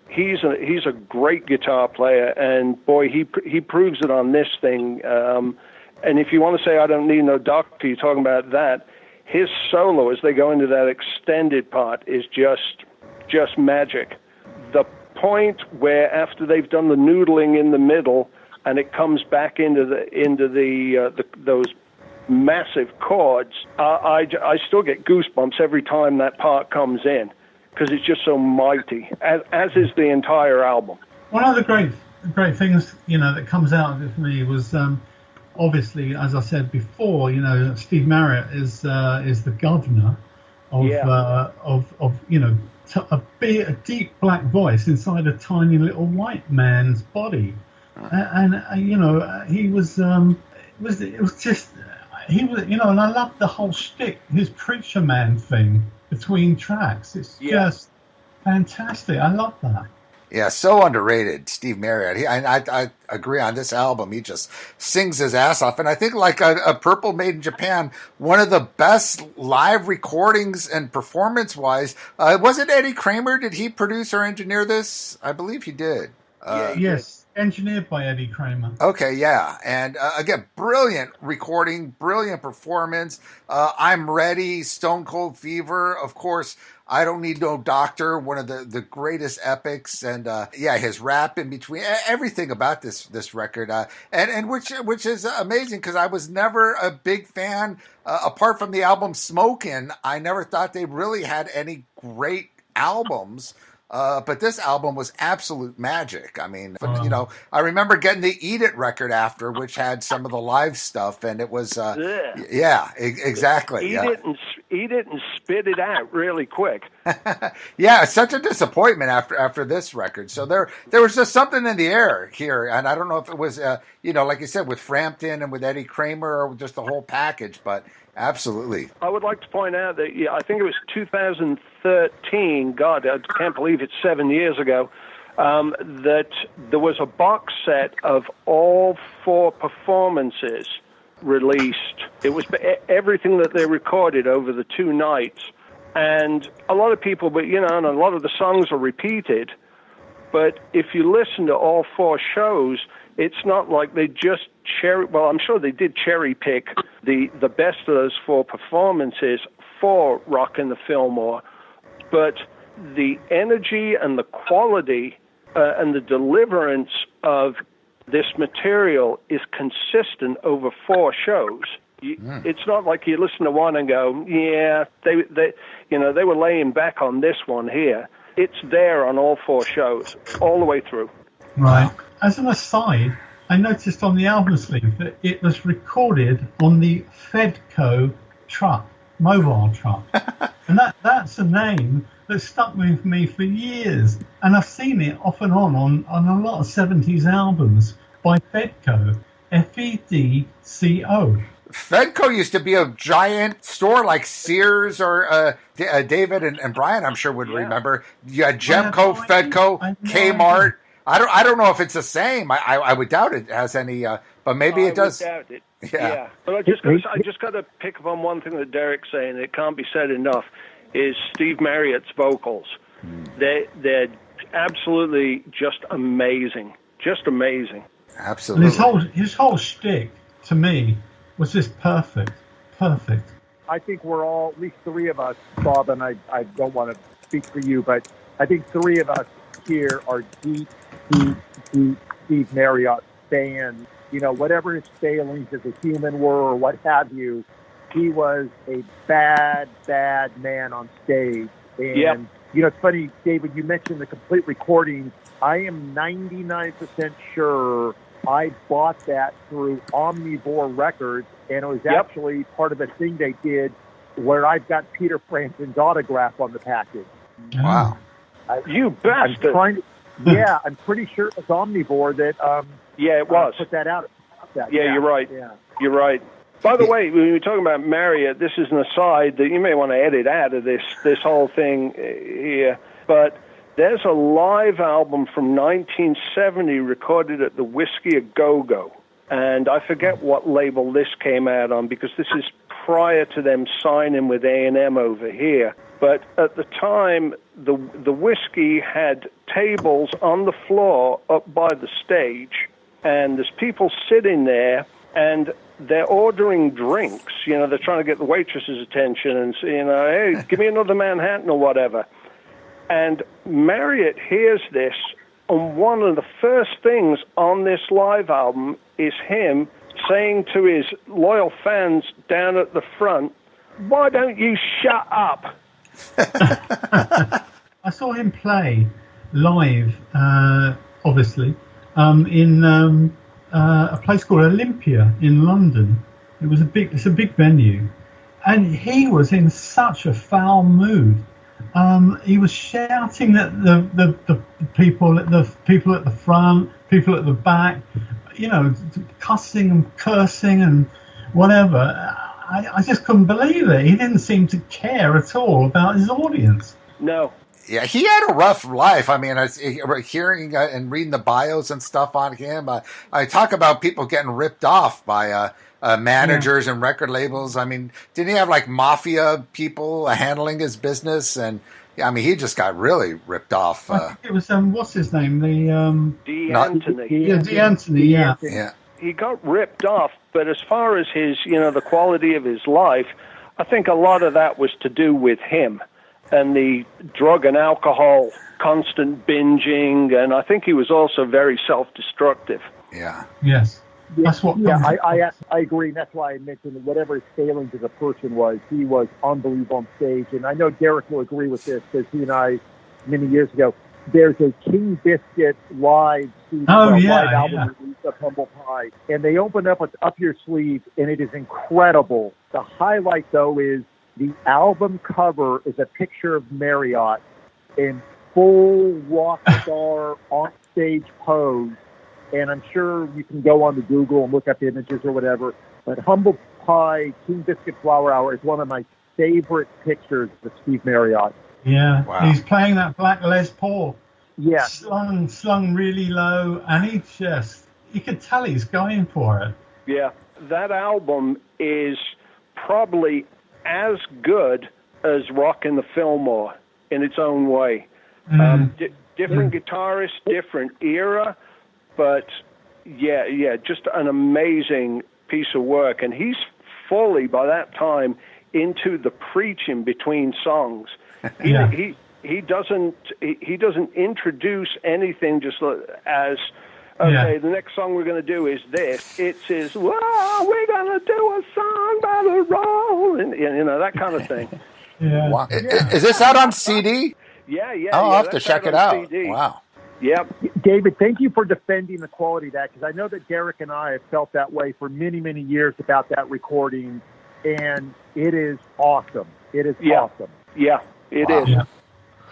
He's a great guitar player, and boy, he proves it on this thing. And if you want to say I Don't Need No Doctor, you're talking about that. His solo, as they go into that extended part, is just magic. The point where after they've done the noodling in the middle, and it comes back into those massive chords, I still get goosebumps every time that part comes in because it's just so mighty, as is the entire album. One of the great things that comes out of it for me was obviously, as I said before, Steve Marriott is the governor of a deep black voice inside a tiny little white man's body, and and I love the whole shtick, his preacher man thing between tracks. It's just fantastic. I love that. Yeah, so underrated, Steve Marriott. I agree on this album. He just sings his ass off. And I think like a Purple Made in Japan, one of the best live recordings and performance-wise, was it Eddie Kramer? Did he produce or engineer this? I believe he did. Yes. Engineered by Eddie Kramer. Okay, yeah. And again, brilliant recording, brilliant performance. I'm Ready, Stone Cold Fever, of course. I Don't Need No Doctor, one of the greatest epics, and his rap in between, everything about this record, and which is amazing because I was never a big fan. Apart from the album Smokin', I never thought they really had any great albums. But this album was absolute magic. I mean, I remember getting the Eat It record after, which had some of the live stuff, and it was, exactly. Eat it and spit it out really quick. Yeah, such a disappointment after this record. So there was just something in the air here, and I don't know if it was, like you said, with Frampton and with Eddie Kramer, or just the whole package, but absolutely. I would like to point out that I think it was 2013. God, I can't believe it's 7 years ago. That there was a box set of all 4 performances released. It was everything that they recorded over the 2 nights, and a lot of people, and a lot of the songs are repeated. But if you listen to all 4 shows, it's not like they just I'm sure they did cherry pick the best of those 4 performances for Rockin' the Fillmore, but the energy and the quality and the deliverance of this material is consistent over 4 shows. It's not like you listen to one and go, yeah, they were laying back on this one here. It's there on all 4 shows, all the way through. Right. As an aside, I noticed on the album sleeve that it was recorded on the Fedco truck, mobile truck. And that's a name that stuck with me for years. And I've seen it off and on a lot of 70s albums by Fedco, Fedco. Fedco used to be a giant store like Sears or David and Brian, I'm sure, would remember. You had Gemco, Fedco, Kmart. I don't know if it's the same. I would doubt it has any, but maybe it does. I would doubt it. Yeah. But I just got to pick up on one thing that Derek's saying. It can't be said enough. Is Steve Marriott's vocals? They're absolutely just amazing. Just amazing. Absolutely. And his whole shtick to me was just perfect. Perfect. I think we're all, at least 3 of us, Bob, and I don't want to speak for you, but I think 3 of us here are deep Steve Marriott fans. Whatever his failings as a human were or what have you, he was a bad man on stage. And, it's funny, David, you mentioned the complete recording. I am 99% sure I bought that through Omnivore Records, and it was actually part of a thing they did where I've got Peter Frampton's autograph on the package. Wow. You bastard. I'm pretty sure it was Omnivore that it was. Put that out. You're right. Yeah. You're right. By the way, when you're talking about Marriott, this is an aside that you may want to edit out of this whole thing here, but there's a live album from 1970 recorded at the Whiskey A Go-Go, and I forget what label this came out on because this is prior to them signing with A&M over here. But at the time, the Whiskey had tables on the floor up by the stage, and there's people sitting there, and they're ordering drinks. They're trying to get the waitress's attention and hey, give me another Manhattan or whatever. And Marriott hears this, and one of the first things on this live album is him saying to his loyal fans down at the front, "Why don't you shut up?" I saw him play live, obviously, in a place called Olympia in London. It's a big venue, and he was in such a foul mood. He was shouting at the people at the front, people at the back, cussing and cursing and whatever. I just couldn't believe it. He didn't seem to care at all about his audience. No. Yeah, he had a rough life. I mean, hearing and reading the bios and stuff on him, I talk about people getting ripped off by managers and record labels. I mean, didn't he have like mafia people handling his business? And I mean, he just got really ripped off. I think it was what's his name? D'Antoni. D'Antoni. Yeah. Yeah. He got ripped off, but as far as his, the quality of his life, I think a lot of that was to do with him and the drug and alcohol, constant binging, and I think he was also very self-destructive. Yeah. Yes. That's what. Yeah, I agree. That's why I mentioned that whatever his failings as a person was, he was unbelievable on stage. And I know Derek will agree with this because he and I many years ago. There's a King Biscuit live live album release of Humble Pie, and they open up with Up Your Sleeve, and it is incredible. The highlight, though, is the album cover is a picture of Marriott in full rock star on stage pose, and I'm sure you can go on to Google and look up images or whatever, but Humble Pie King Biscuit Flower Hour is one of my favorite pictures of Steve Marriott. Yeah, wow. He's playing that black Les Paul. Yeah. Slung really low, and you could tell he's going for it. Yeah, that album is probably as good as Rock in the Fillmore in its own way. Different guitarist, different era, but yeah, just an amazing piece of work. And he's fully, by that time, into the preaching between songs. He doesn't introduce anything just as, okay, the next song we're going to do is this. It says, well, we're going to do a song by the roll, and that kind of thing. Yeah. Wow. Is this out on CD? Yeah. I'll have to check it out. CD. Wow. Yep. David, thank you for defending the quality of that, because I know that Derek and I have felt that way for many, many years about that recording, and it is awesome. It is awesome. Yeah, it is.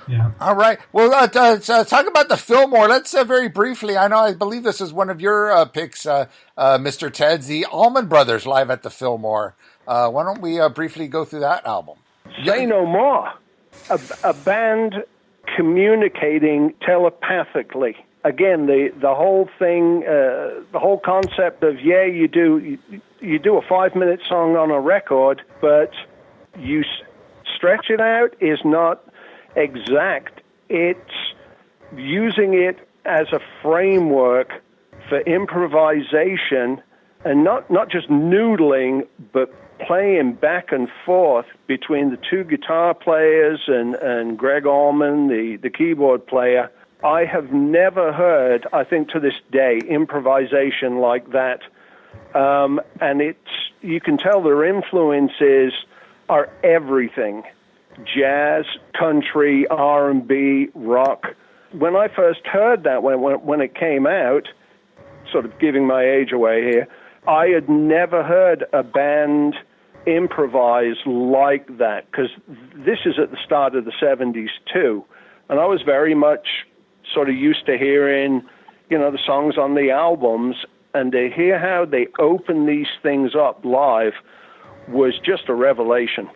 Yeah. All right. Well, talk about the Fillmore. Let's very briefly. I believe this is one of your picks, Mr. Tedds, the Allman Brothers live at the Fillmore. Why don't we briefly go through that album? Say no more. A band communicating telepathically. Again, the whole thing, the whole concept of you do a 5-minute song on a record, but you stretch it out is not exact. It's using it as a framework for improvisation, and not just noodling, but playing back and forth between the two guitar players and Greg Allman, the keyboard player. I have never heard, I think to this day, improvisation like that. And you can tell their influences are everything. Jazz, country, R&B, rock. When I first heard that, when it came out, sort of giving my age away here, I had never heard a band improvise like that, because this is at the start of the 70s too. And I was very much sort of used to hearing, the songs on the albums, and to hear how they open these things up live was just a revelation.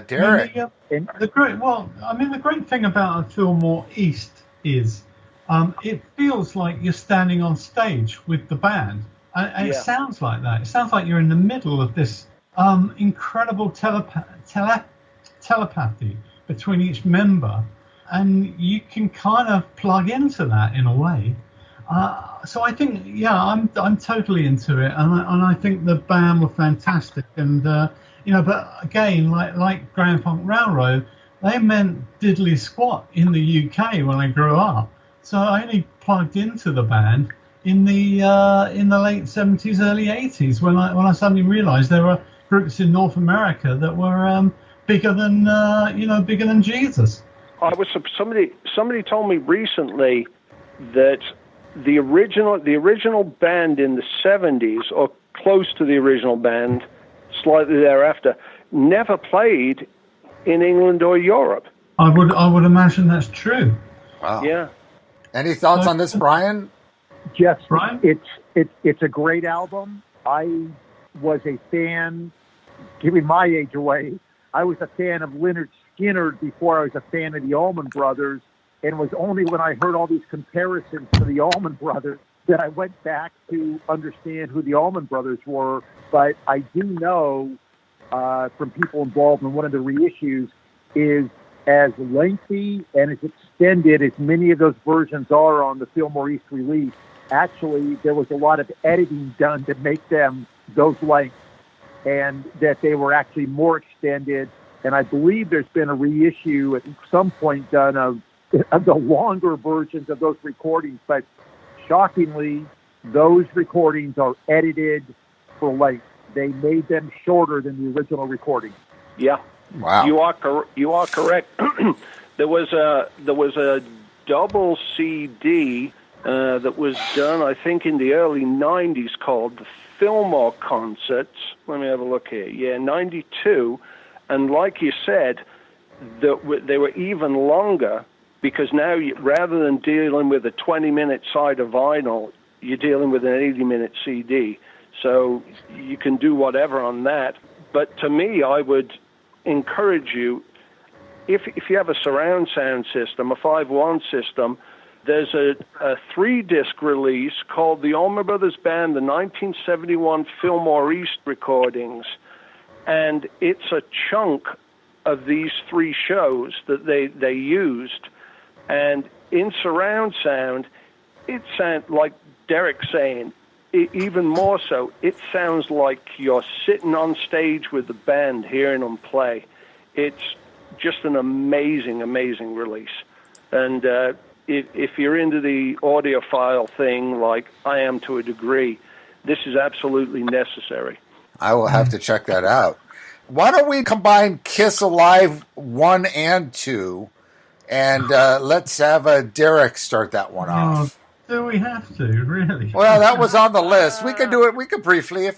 Derek. The great thing about a Fillmore East is it feels like you're standing on stage with the band. And it sounds like that. It sounds like you're in the middle of this incredible telepathy between each member, and you can kind of plug into that in a way. So I think, I'm totally into it, and I think the band were fantastic. And but again, like Grand Funk Railroad, they meant diddly squat in the UK when I grew up. So I only plugged into the band in the late 70s, early 80s, when I suddenly realised there were groups in North America that were bigger than Jesus. Somebody told me recently that the original band in the 70s, or close to the original band, slightly thereafter, never played in England or Europe. I would imagine that's true. Wow. Yeah. Any thoughts on this, Brian? Yes, Brian? It's a great album. I was a fan, giving my age away, I was a fan of Lynyrd Skynyrd before I was a fan of the Allman Brothers, and it was only when I heard all these comparisons to the Allman Brothers that I went back to understand who the Allman Brothers were. But I do know from people involved in one of the reissues is as lengthy and as extended as many of those versions are on the Fillmore East release. Actually, there was a lot of editing done to make them those lengths, and that they were actually more extended. And I believe there's been a reissue at some point done of the longer versions of those recordings. But shockingly, those recordings are edited for length. They made them shorter than the original recording. Yeah. Wow. You are correct. There was a double CD that was done, I think, in the early 90s called the Fillmore Concerts. Let me have a look here. Yeah, 92. And like you said, they were even longer because now, rather than dealing with a 20-minute side of vinyl, you're dealing with an 80-minute CD. So you can do whatever on that. But to me, I would encourage you, if you have a surround sound system, a 5.1 system, there's a 3-disc release called the Allman Brothers Band, the 1971 Fillmore East recordings. And it's a chunk of these 3 shows that they used. And in surround sound, it sounds like Derek's saying, even more so, it sounds like you're sitting on stage with the band hearing them play. It's just an amazing, amazing release. And if you're into the audiophile thing, like I am to a degree, this is absolutely necessary. I will have to check that out. Why don't we combine Kiss Alive 1 and 2, and let's have Derek start that one off. Do we have to, really? Well, that was on the list. We could do it. We could briefly.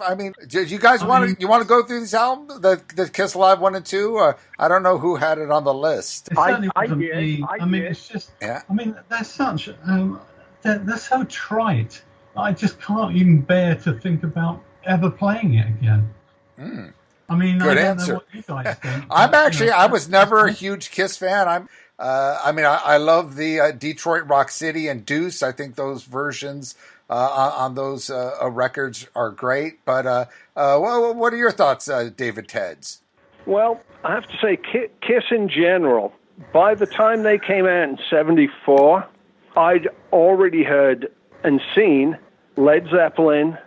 Did you guys want to go through these albums, the Kiss Alive 1 and 2? I don't know who had it on the list. It certainly wasn't me. I mean, it's just. Yeah. I mean, they're such. They're so trite. I just can't even bear to think about ever playing it again. Mm. I mean, Good I don't answer. know what you guys think. I was never a huge Kiss fan. I love the Detroit Rock City and Deuce. I think those versions on those records are great. But what are your thoughts, David Tedds? Well, I have to say, Kiss in general, by the time they came out in 74, I'd already heard and seen Led Zeppelin,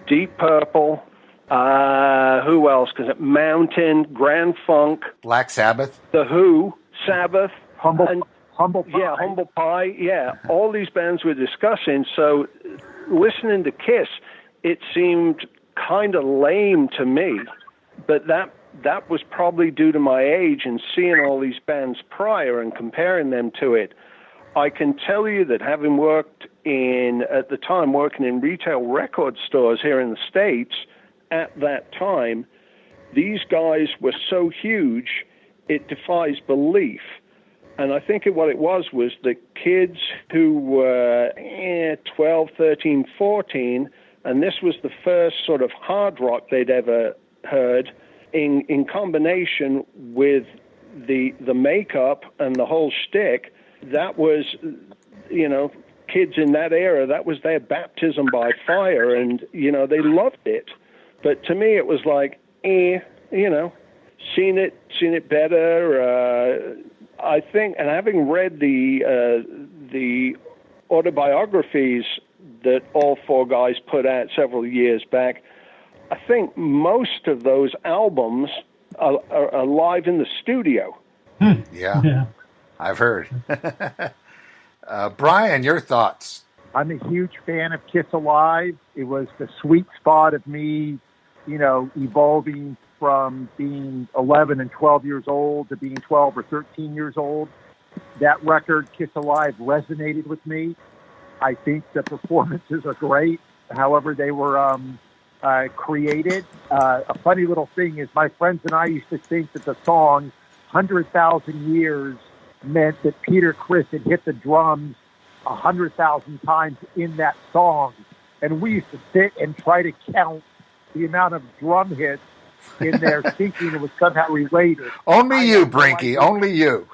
Deep Purple, who else? Mountain, Grand Funk, Black Sabbath, The Who, Sabbath, Humble Pie. Yeah, Humble Pie. Yeah, all these bands we're discussing. So listening to Kiss, it seemed kind of lame to me, but that was probably due to my age and seeing all these bands prior and comparing them to it. I can tell you that having worked at the time, working in retail record stores here in the States at that time, these guys were so huge, it defies belief. And I think what it was the kids who were 12, 13, 14, and this was the first sort of hard rock they'd ever heard, in combination with the makeup and the whole shtick. That was, kids in that era, that was their baptism by fire, and, they loved it. But to me, it was like, seen it better. I think, and having read the autobiographies that all 4 guys put out several years back, I think most of those albums are live in the studio. Yeah. I've heard. Brian, your thoughts? I'm a huge fan of Kiss Alive. It was the sweet spot of me, evolving from being 11 and 12 years old to being 12 or 13 years old. That record, Kiss Alive, resonated with me. I think the performances are great. However, they were created. A funny little thing is my friends and I used to think that the song 100,000 Years meant that Peter Criss had hit the drums 100,000 times in that song. And we used to sit and try to count the amount of drum hits in there, thinking it was somehow related. Only you, Brinky. Only you.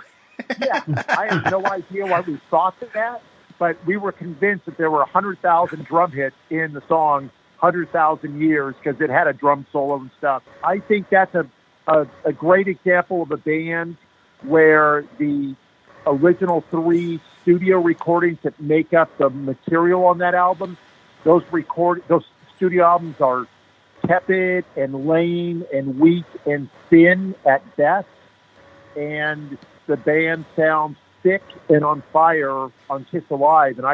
Yeah, I have no idea why we thought that, but we were convinced that there were 100,000 drum hits in the song 100,000 Years because it had a drum solo and stuff. I think that's a great example of a band where the original 3 studio recordings that make up the material on that album, those studio albums are tepid and lame and weak and thin at best, and the band sounds thick and on fire on Kiss Alive. And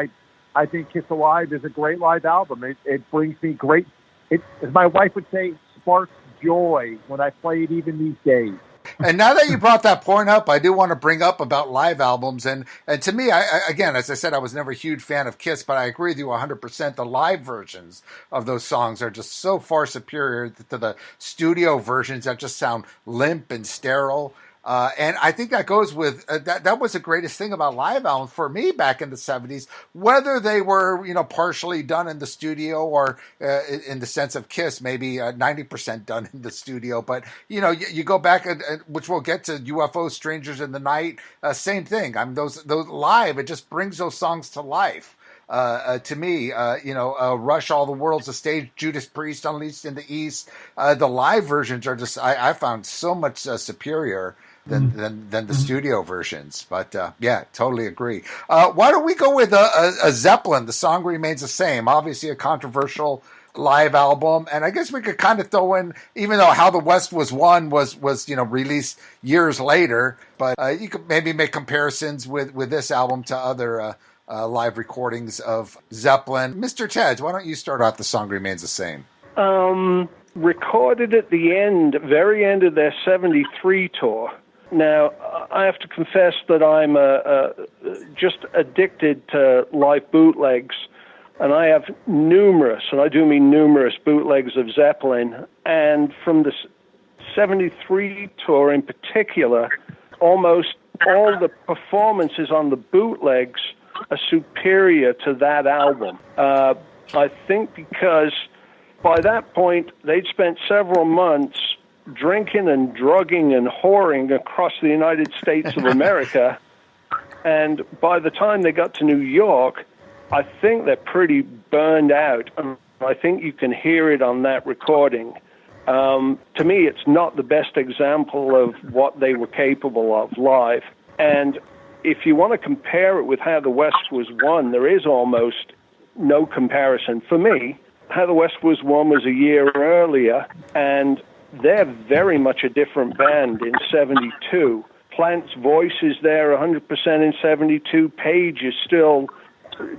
I think Kiss Alive is a great live album. It brings me great, as my wife would say, sparks joy when I play it even these days. And now that you brought that point up, I do want to bring up about live albums. And to me, again, as I said, I was never a huge fan of Kiss, but I agree with you 100%. The live versions of those songs are just so far superior to the studio versions that just sound limp and sterile. And I think that goes with that was the greatest thing about live albums for me back in the 70s, whether they were, partially done in the studio or in the sense of Kiss, maybe 90% done in the studio. But, you go back, which we'll get to UFO, Strangers in the Night, same thing. I mean, those live, it just brings those songs to life. To me, Rush, All the World's a Stage, Judas Priest, Unleashed in the East. The live versions are just, I found so much superior than the studio versions. But totally agree. Why don't we go with a Zeppelin? The Song Remains the Same. Obviously a controversial live album, and I guess we could kind of throw in, even though How the West Was Won was released years later, but you could maybe make comparisons with this album to other live recordings of Zeppelin. Mr. Tedds, why don't you start out The Song Remains the Same? Recorded at the very end of their 73 tour. Now, I have to confess that I'm just addicted to live bootlegs, and I have numerous, and I do mean numerous, bootlegs of Zeppelin. And from the 73 tour in particular, almost all the performances on the bootlegs are superior to that album. I think because by that point, they'd spent several months drinking and drugging and whoring across the United States of America. And by the time they got to New York, I think they're pretty burned out. And I think you can hear it on that recording. To me, it's not the best example of what they were capable of live. And if you want to compare it with How the West Was Won, there is almost no comparison. For me, How the West Was Won was a year earlier, and they're very much a different band in 72. Plant's voice is there 100% in 72. Page is still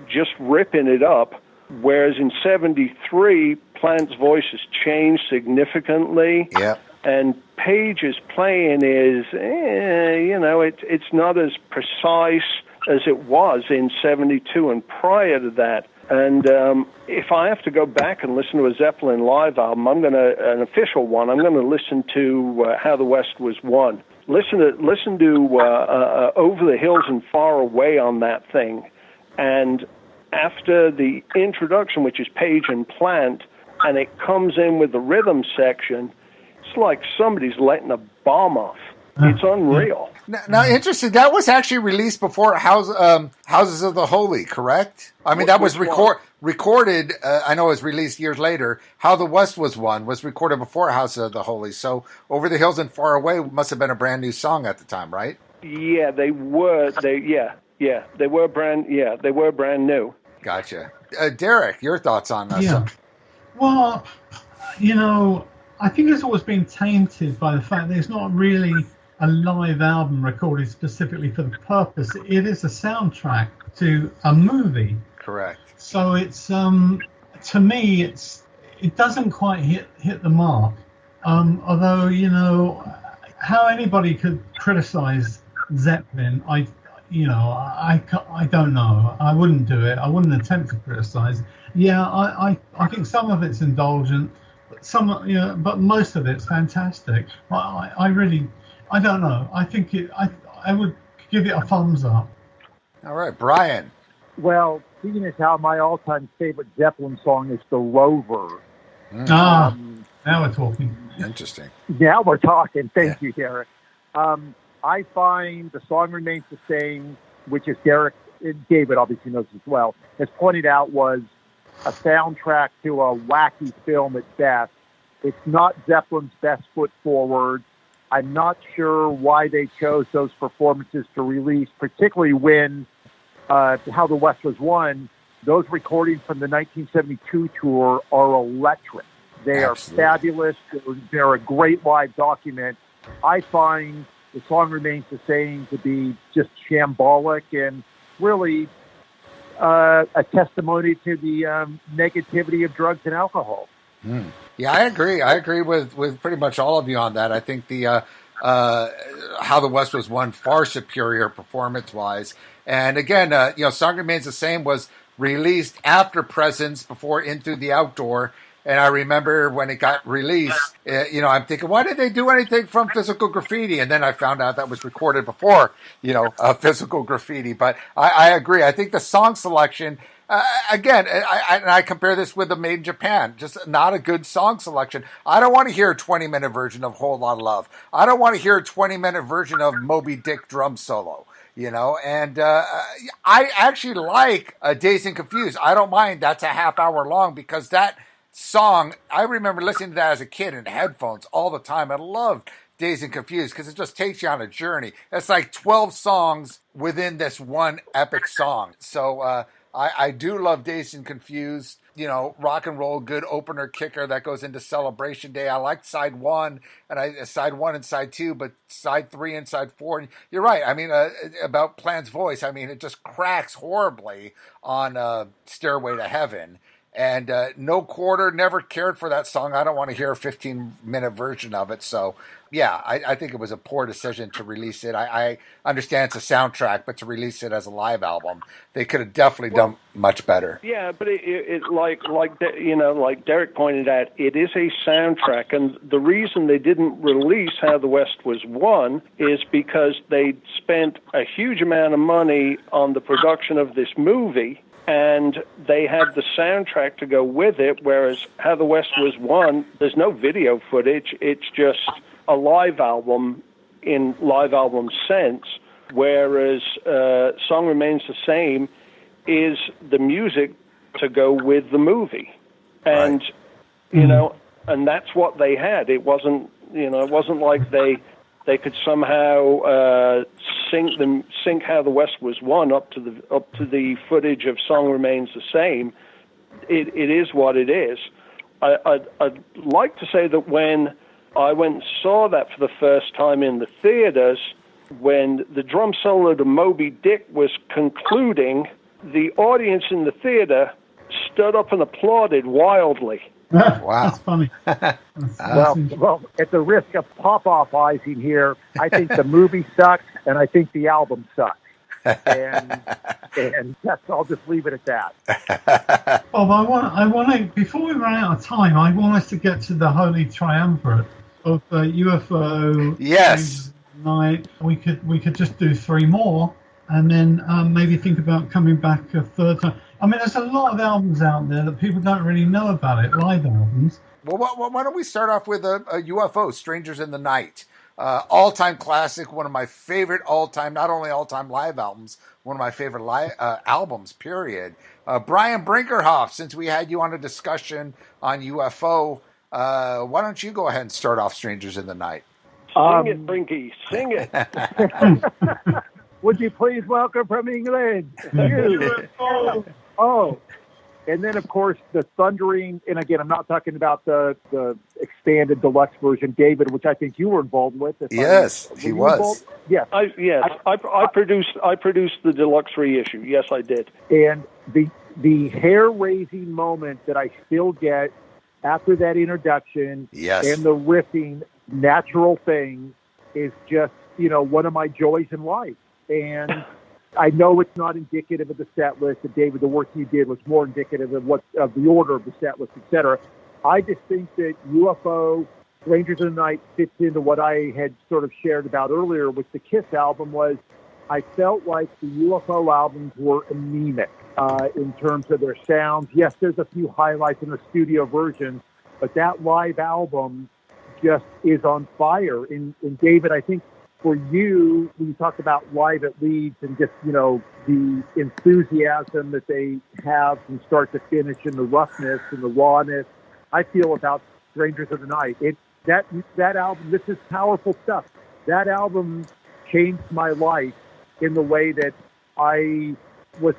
just ripping it up, whereas in 73, Plant's voice has changed significantly. Yeah. And Page's playing is, it's not as precise as it was in 72 and prior to that. And if I have to go back and listen to a Zeppelin live album, an official one, I'm going to listen to How the West Was Won. Listen to Over the Hills and Far Away on that thing. And after the introduction, which is Page and Plant, and it comes in with the rhythm section, it's like somebody's letting a bomb off. It's unreal. Now, interesting. That was actually released before Houses of the Holy, correct? I mean, that was recorded. I know it was released years later. How the West Was Won was recorded before Houses of the Holy. So, Over the Hills and Far Away must have been a brand new song at the time, right? Yeah, they were. They were brand new. Gotcha. Derek, your thoughts on that? Yeah. Well, I think it's always been tainted by the fact that it's not really a live album recorded specifically for the purpose. It is a soundtrack to a movie. Correct. So it's to me it doesn't quite hit the mark. Although how anybody could criticize Zeppelin, I don't know. I wouldn't do it. I wouldn't attempt to criticize. Yeah, I think some of it's indulgent. But most of it's fantastic. I don't know. I think I would give it a thumbs up. All right, Brian. Well, seeing as how my all-time favorite Zeppelin song is The Rover. Now we're talking. Interesting. Now we're talking. Thank you, Derek. I find The Song Remains the Same, which is David obviously knows as well, has pointed out was a soundtrack to a wacky film at best. It's not Zeppelin's best foot forward. I'm not sure why they chose those performances to release, particularly when How the West Was Won. Those recordings from the 1972 tour are electric. They Absolutely. Are fabulous. They're a great live document. I find The Song Remains the Same to be just shambolic and really a testimony to the negativity of drugs and alcohol. Yeah, I agree. I agree with pretty much all of you on that. I think the How the West Was Won far superior performance-wise. And again, Song Remains the Same was released after Presence, before Into the Outdoor. And I remember when it got released, I'm thinking, why did they do anything from Physical Graffiti? And then I found out that was recorded before, Physical Graffiti. But I agree. I think the song selection, again, I compare this with the Made in Japan, just not a good song selection. I don't want to hear a 20-minute version of Whole Lot of Love. I don't want to hear a 20-minute version of Moby Dick drum solo. And I actually like Dazed and Confused. I don't mind that's a half hour long, because that song, I remember listening to that as a kid in headphones all the time. I loved Dazed and Confused because it just takes you on a journey. It's like 12 songs within this one epic song. So I do love Dazed and Confused. Rock and roll, good opener kicker that goes into Celebration Day. I like side one and side 2, but side 3 and side 4. And you're right. I mean, about Plan's voice, I mean, it just cracks horribly on Stairway to Heaven. And No Quarter, never cared for that song. I don't want to hear a 15-minute version of it. So, yeah, I think it was a poor decision to release it. I understand it's a soundtrack, but to release it as a live album, they could have definitely done much better. Yeah, but like Derek pointed out, it is a soundtrack, and the reason they didn't release How the West Was Won is because they spent a huge amount of money on the production of this movie, and they had the soundtrack to go with it, whereas How the West Was Won, there's no video footage. It's just a live album in live album sense, whereas Song Remains the Same is the music to go with the movie. And, and that's what they had. It wasn't like they could somehow sync How the West Was Won up to the footage of Song Remains the Same. It is what it is. I'd like to say that when I went and saw that for the first time in the theaters, when the drum solo to Moby Dick was concluding, the audience in the theater stood up and applauded wildly. Wow. That's funny. Well, at the risk of pop-off-izing here, I think the movie sucks, and I think the album sucks. And I'll just leave it at that. Bob, I want to, before we run out of time, I want us to get to the Holy Triumvirate of UFO. Yes. Night. We could just do 3 more, and then maybe think about coming back a third time. I mean, there's a lot of albums out there that people don't really know about it, live albums. Well, why don't we start off with a UFO, Strangers in the Night. All-time classic, one of my favorite all-time, not only all-time live albums, one of my favorite albums, period. Brian Brinkerhoff, since we had you on a discussion on UFO, why don't you go ahead and start off Strangers in the Night? Sing it, Brinky, sing it. Would you please welcome from England? And then, of course, the thundering, and again, I'm not talking about the expanded deluxe version, David, which I think you were involved with. Yes, he was. Yes. I produced the deluxe reissue. Yes, I did. And the hair-raising moment that I still get after that introduction and the riffing, Natural Things, is just, one of my joys in life. And I know it's not indicative of the set list, that David, the work you did was more indicative of the order of the set list, etc. I just think that UFO, Strangers in the Night, fits into what I had sort of shared about earlier with the Kiss album. Was I felt like the UFO albums were anemic in terms of their sounds. Yes, there's a few highlights in the studio version, but that live album just is on fire. And David, I think for you, when you talk about Live at Leeds and just, the enthusiasm that they have from start to finish and the roughness and the rawness, I feel about Strangers of the Night. That album, this is powerful stuff. That album changed my life in the way that I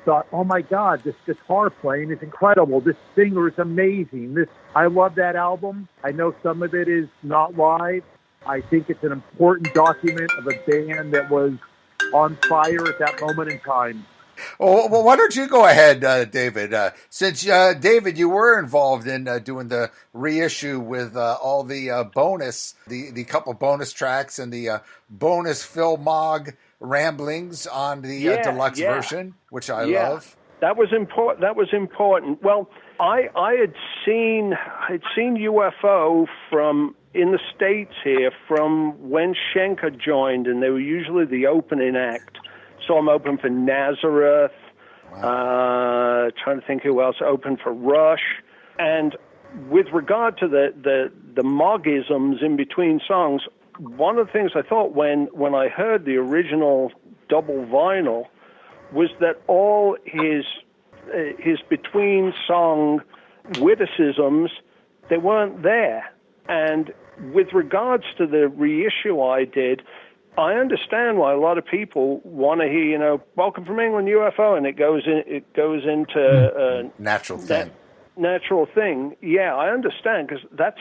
thought, oh my God, this guitar playing is incredible. This singer is amazing. I love that album. I know some of it is not live. I think it's an important document of a band that was on fire at that moment in time. Well, why don't you go ahead, David? Since David, you were involved in doing the reissue with all the bonus, the couple bonus tracks and the bonus Phil Mogg ramblings on the deluxe version, which I love. That was important. Well, I had seen UFO from in the States here from when Schenker joined, and they were usually the opening act. So I'm open for Nazareth. Wow. Trying to think who else opened for Rush. And with regard to the Moggisms in between songs, one of the things I thought when I heard the original double vinyl was that all his between song witticisms, they weren't there. And with regards to the reissue I did, I understand why a lot of people want to hear, "Welcome from England, UFO," and it goes into natural thing. Yeah, I understand, because that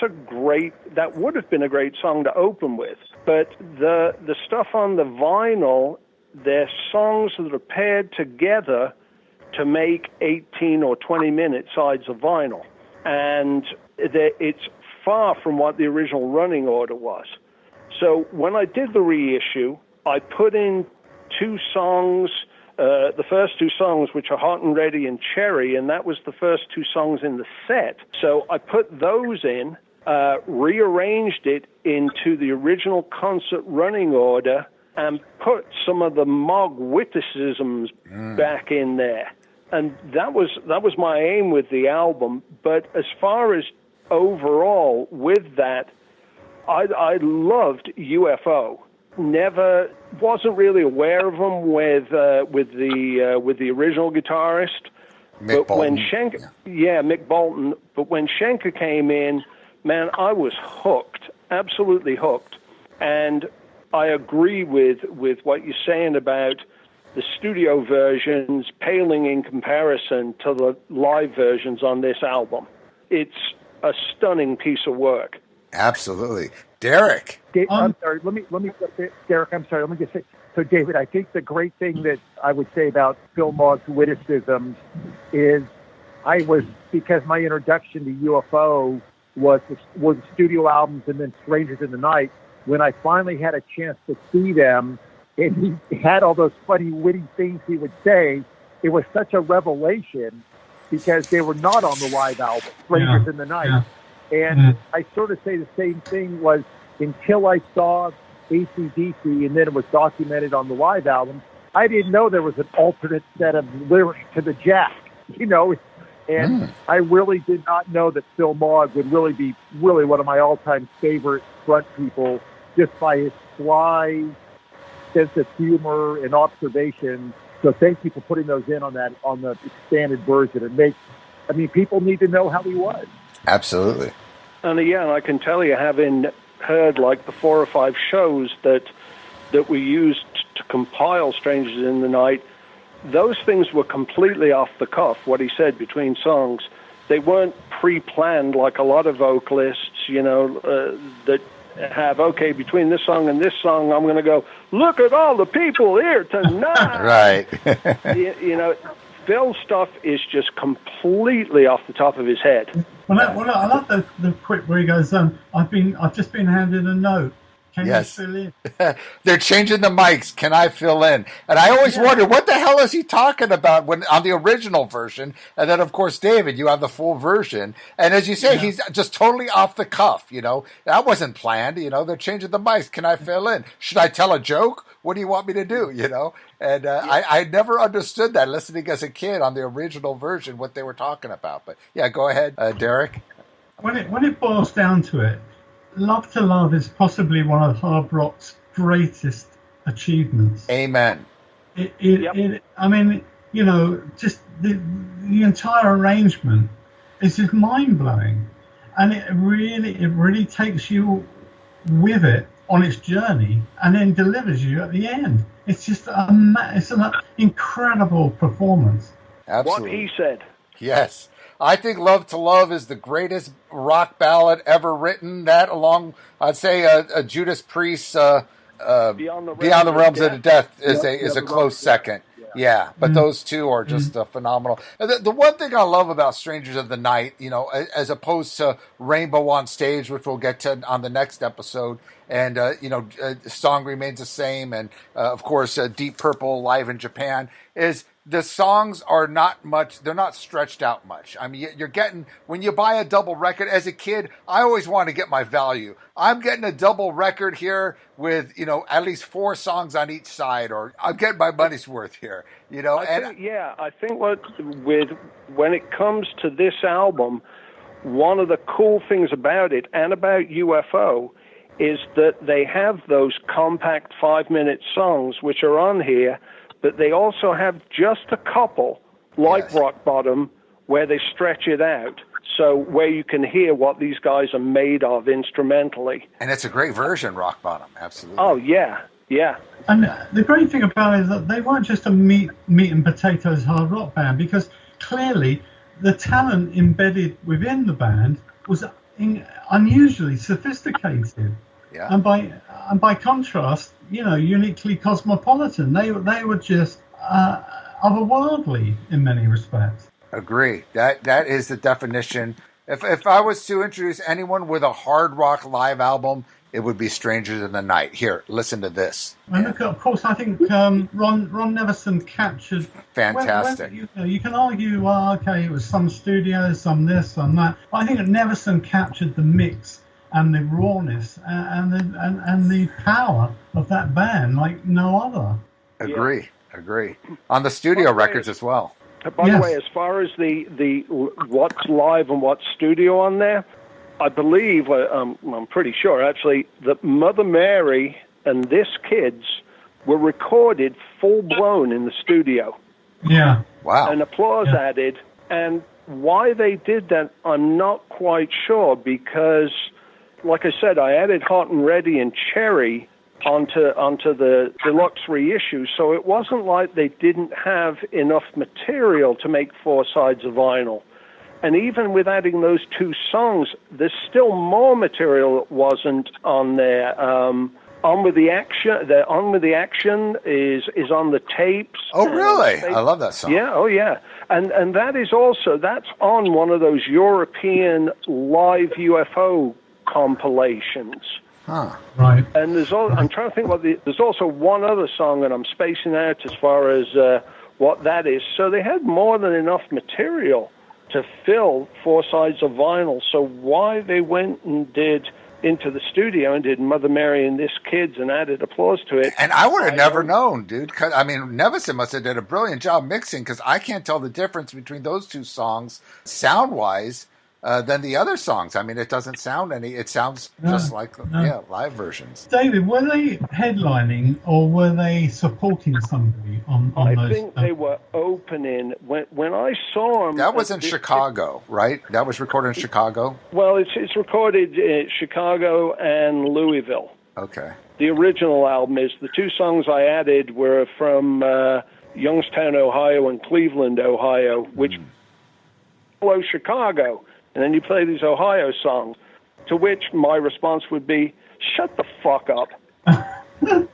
would have been a great song to open with. But the stuff on the vinyl, they're songs that are paired together to make 18 or 20-minute sides of vinyl, and it's far from what the original running order was. So when I did the reissue, I put in two songs, the first two songs, which are Hot and Ready and Cherry, and that was the first two songs in the set. So I put those in, rearranged it into the original concert running order, and put some of the Mogg witticisms back in there. And that was my aim with the album. But as far as overall with that, I loved UFO. Wasn't really aware of them with the original guitarist. Mick Bolton. Mick Bolton. But when Schenker came in, man, I was hooked, absolutely hooked. And I agree with what you're saying about the studio versions paling in comparison to the live versions on this album. It's a stunning piece of work. Absolutely. Derek. I'm sorry. Let me Derek, I'm sorry. Let me just say. So, David, I think the great thing that I would say about Phil Mogg's witticisms is because my introduction to UFO was studio albums and then Strangers in the Night. When I finally had a chance to see them, and he had all those funny, witty things he would say, it was such a revelation because they were not on the live album, Strangers in the Night. Yeah. And I sort of say the same thing was until I saw AC/DC and then it was documented on the live album, I didn't know there was an alternate set of lyrics to the Jack, and I really did not know that Phil Mogg would really be one of my all-time favorite front people just by his sly sense of humor and observation. So thank you for putting those in on the expanded version. People need to know how he was. Absolutely. And again, I can tell you, having heard like the 4 or 5 shows that we used to compile Strangers in the Night, those things were completely off the cuff, what he said between songs. They weren't pre-planned like a lot of vocalists, that have, okay, between this song and this song, I'm going to go, look at all the people here tonight. Right. Phil's stuff is just completely off the top of his head. Well, I love the quip where he goes, I've just been handed a note. Can you fill in? They're changing the mics. Can I fill in? And I always wonder, what the hell is he talking about when on the original version? And then, of course, David, you have the full version. And as you say, he's just totally off the cuff, That wasn't planned, They're changing the mics. Can I fill in? Should I tell a joke? What do you want me to do, And I never understood that listening as a kid on the original version, what they were talking about. But, go ahead, Derek. When it boils down to it, Love to Love is possibly one of hard rock's greatest achievements. Amen. Just the entire arrangement is just mind blowing, and it really takes you with it on its journey, and then delivers you at the end. It's just it's an incredible performance. Absolutely. What he said. Yes. I think Love to Love is the greatest rock ballad ever written. That along, I'd say, Judas Priest's Beyond the Realms of the Death is a close second. Yeah, but those two are just phenomenal. The one thing I love about Strangers of the Night, as opposed to Rainbow on Stage, which we'll get to on the next episode, and the song remains the same, and of course Deep Purple live in Japan, is the songs are not much, they're not stretched out much. I mean, you're getting, when you buy a double record, as a kid, I always want to get my value. I'm getting a double record here with, at least 4 songs on each side, or I'm getting my money's worth here, I think when it comes to this album, one of the cool things about it and about UFO is that they have those compact 5-minute songs which are on here, but they also have just a couple, like Rock Bottom, where they stretch it out, so where you can hear what these guys are made of instrumentally. And it's a great version, Rock Bottom, absolutely. Oh, yeah. And the great thing about it is that they weren't just a meat and potatoes hard rock band, because clearly the talent embedded within the band was unusually sophisticated. Yeah. And by contrast, uniquely cosmopolitan. They were just otherworldly in many respects. Agree. That is the definition. If I was to introduce anyone with a hard rock live album, it would be Strangers in the Night. Here, listen to this. And look, of course, I think Ron Nevison captured. Fantastic. You can argue, it was some studios, some this, some that. But I think Nevison captured the mix and the rawness and the power of that band like no other. Agree. On the studio records as well. By the way, as far as the what's live and what's studio on there, I believe, I'm pretty sure actually, that Mother Mary and This Kids were recorded full-blown in the studio. Yeah. Wow. And applause added. And why they did that, I'm not quite sure, because, like I said, I added Hot and Ready and Cherry onto the deluxe reissue, so it wasn't like they didn't have enough material to make 4 sides of vinyl. And even with adding those 2 songs, there's still more material that wasn't on there. On with the Action is on the tapes. Oh, really? I love that song. Yeah, oh yeah. And that's on one of those European live UFO compilations. Huh. Right. And I'm trying to think there's also one other song that I'm spacing out as far as what that is. So they had more than enough material to fill 4 sides of vinyl. So why they went and did into the studio and did Mother Mary and This Kids and added applause to it. And I would have never known, dude. Cause, Nevison must have did a brilliant job mixing, because I can't tell the difference between those 2 songs sound-wise than the other songs. It doesn't sound it sounds just like live versions. David, were they headlining or were they supporting somebody on those? I think they were opening. When I saw them... That was in Chicago, right? That was recorded in Chicago? Well, it's recorded in Chicago and Louisville. Okay. The original album is... The 2 songs I added were from Youngstown, Ohio and Cleveland, Ohio, which follow Chicago. And then you play these Ohio songs, to which my response would be, shut the fuck up. But,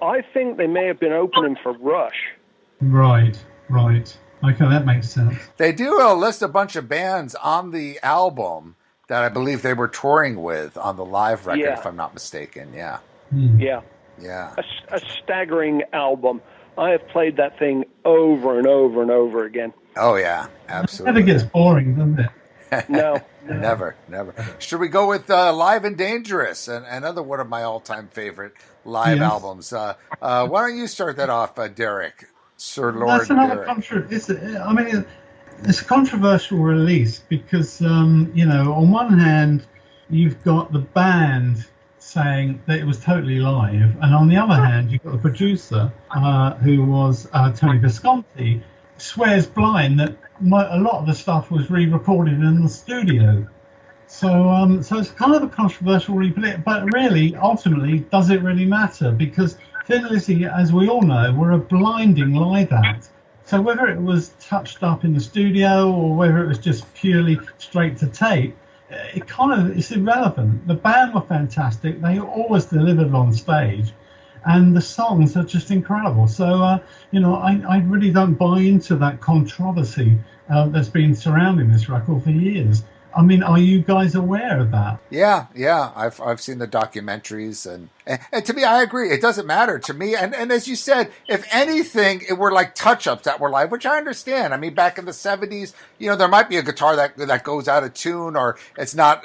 I think they may have been opening for Rush. Right. Okay, that makes sense. They do list a bunch of bands on the album that I believe they were touring with on the live record, if I'm not mistaken. Yeah. Yeah. A staggering album. I have played that thing over and over and over again. Oh, yeah, absolutely. It never gets boring, doesn't it? No. Never. Should we go with Live and Dangerous, another one of my all-time favorite live albums? Why don't you start that off, Derek? Sir Lord That's another Derek. It's a controversial release because, on one hand, you've got the band saying that it was totally live, and on the other hand, you've got the producer, who was Tony Visconti, swears blind that a lot of the stuff was re-recorded in the studio. So it's kind of a controversial replay, but really, ultimately, does it really matter? Because Thin Lizzy, as we all know, were a blinding live act. So whether it was touched up in the studio or whether it was just purely straight to tape, it's irrelevant. The band were fantastic. They always delivered on stage. and the songs are just incredible. So, I really don't buy into that controversy that's been surrounding this record for years. I mean, are you guys aware of that? Yeah. I've seen the documentaries, and to me, I agree. It doesn't matter to me. And as you said, if anything, it were like touch-ups that were live, which I understand. I mean, back in the 70s, there might be a guitar that goes out of tune, or it's not,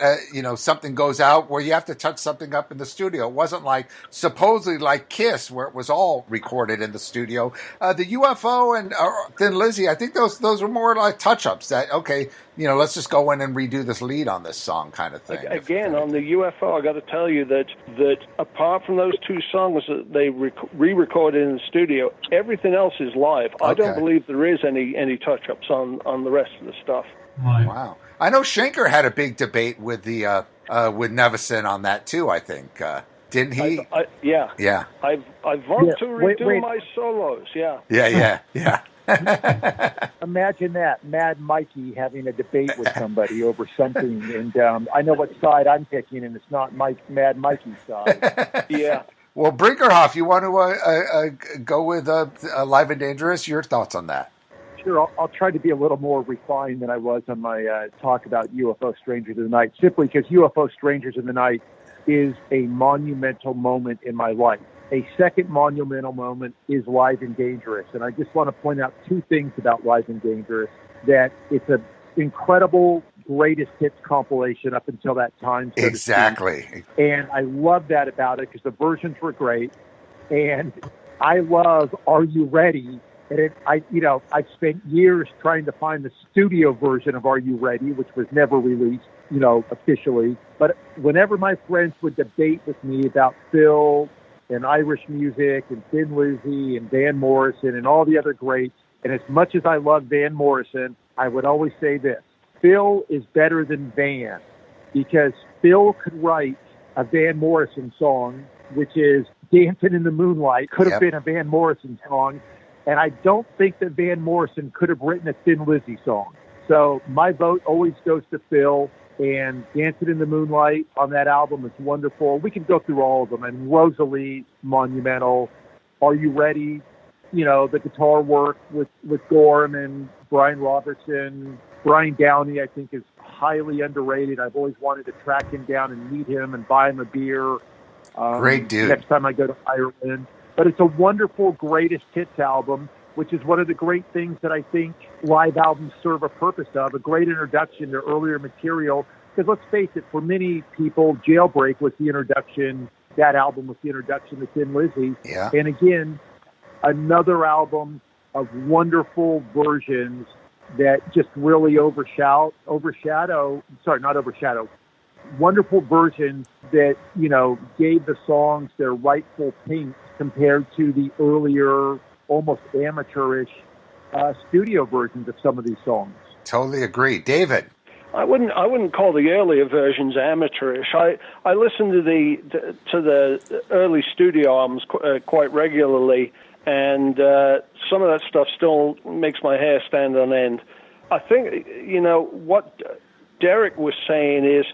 something goes out where you have to touch something up in the studio. It wasn't like supposedly like Kiss, where it was all recorded in the studio. The UFO and Thin Lizzy, I think those were more like touch-ups that, okay, let's just go in and redo this lead on this song kind of thing. Again, on the UFO, I got to tell you that apart from those two songs that they re-recorded in the studio, everything else is live. Okay. I don't believe there is any touch-ups on the rest of the stuff. Right. Wow. I know Schenker had a big debate with the with Nevison on that too, I think. Didn't he? Yeah. I want to redo my solos, Yeah. Imagine that, Mad Mikey having a debate with somebody over something, and I know what side I'm picking, and it's not Mad Mikey's side. Yeah. Well, Brinkerhoff, you want to go with Live and Dangerous? Your thoughts on that? Sure, I'll try to be a little more refined than I was on my talk about UFO Strangers in the Night, simply because UFO Strangers in the Night is a monumental moment in my life. A second monumental moment is Live and Dangerous. And I just want to point out two things about Live and Dangerous, that it's an incredible greatest hits compilation up until that time. So exactly. And I love that about it because the versions were great. And I love Are You Ready? And I've spent years trying to find the studio version of Are You Ready, which was never released, officially. But whenever my friends would debate with me about Phil and Irish music and Thin Lizzy and Van Morrison and all the other greats, and as much as I love Van Morrison, I would always say this: Phil is better than Van, because Phil could write a Van Morrison song, which is Dancing in the Moonlight, could have been a Van Morrison song, and I don't think that Van Morrison could have written a Thin Lizzy song. So my vote always goes to Phil. And Dancing in the Moonlight on that album is wonderful. We can go through all of them. And Rosalie, monumental. Are You Ready? The guitar work with Gorham and Brian Robertson. Brian Downey, I think, is highly underrated. I've always wanted to track him down and meet him and buy him a beer. Great dude. Next time I go to Ireland. But it's a wonderful greatest hits album, which is one of the great things that I think live albums serve a purpose of, a great introduction to earlier material. Because let's face it, for many people, Jailbreak was the introduction, that album was the introduction to Thin Lizzy. Yeah. And again, another album of wonderful versions that just really wonderful versions that, gave the songs their rightful pink compared to the earlier, almost amateurish studio versions of some of these songs. Totally agree. David? I wouldn't call the earlier versions amateurish. I listen to the early studio albums quite regularly, and some of that stuff still makes my hair stand on end. I think what Derek was saying is,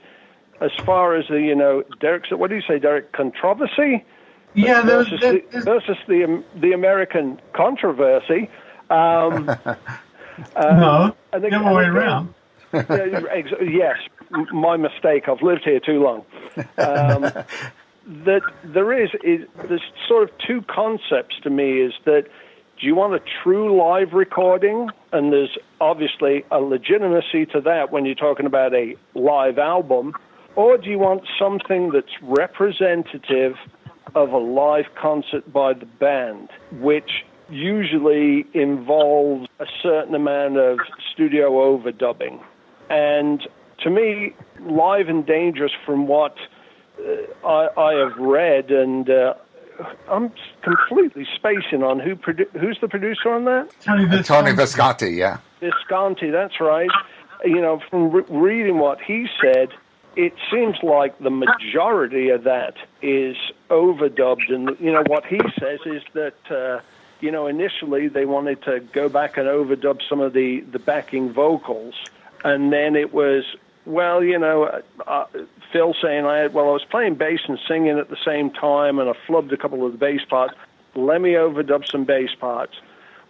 as far as Derek, what do you say, Derek? Controversy? Yeah, versus the American controversy. No, the other way around. Yes, my mistake. I've lived here too long. That there's sort of two concepts to me. Is that, do you want a true live recording? And there's obviously a legitimacy to that when you're talking about a live album. Or do you want something that's representative of a live concert by the band, which usually involves a certain amount of studio overdubbing? And to me, Live and Dangerous, from what I have read, and I'm completely spacing on who's the producer on that? Tony Visconti, yeah. Visconti, that's right. From reading what he said, it seems like the majority of that is overdubbed. And, what he says is that, initially they wanted to go back and overdub some of the backing vocals. And then it was Well, Phil saying I was playing bass and singing at the same time, and I flubbed a couple of the bass parts. Let me overdub some bass parts.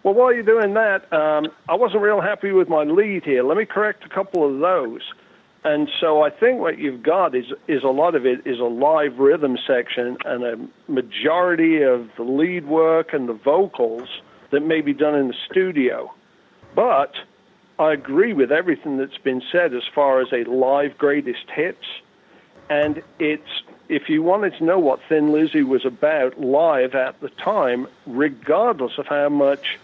Well, while you're doing that, I wasn't real happy with my lead here. Let me correct a couple of those. And so I think what you've got is a lot of it is a live rhythm section, and a majority of the lead work and the vocals that may be done in the studio. But I agree with everything that's been said as far as a live greatest hits. And if you wanted to know what Thin Lizzy was about live at the time, regardless of how much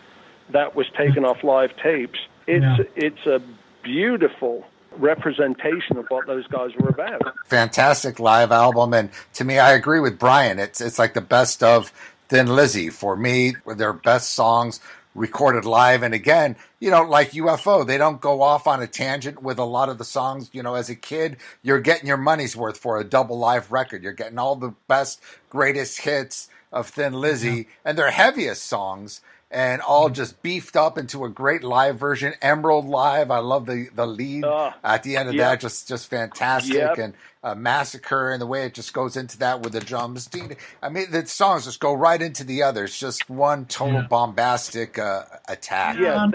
that was taken off live tapes, it's a beautiful representation of what those guys were about. Fantastic live album, and to me, I agree with Brian. It's like the best of Thin Lizzy for me. Their best songs recorded live, and again, like UFO, they don't go off on a tangent with a lot of the songs. As a kid, you're getting your money's worth for a double live record. You're getting all the best, greatest hits of Thin Lizzy and their heaviest songs, and all just beefed up into a great live version. Emerald Live, I love the lead at the end of that, just fantastic. And Massacre, and the way it just goes into that with the drums. I mean, the songs just go right into the others. Just one total bombastic attack. Yeah,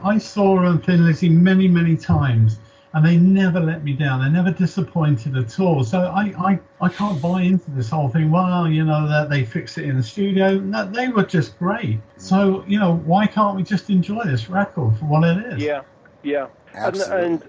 I saw Thin Lizzy many, many times, and they never let me down. They never disappointed at all. So I can't buy into this whole thing. Well, that they fix it in the studio. No, they were just great. So, why can't we just enjoy this record for what it is? Yeah. Absolutely. And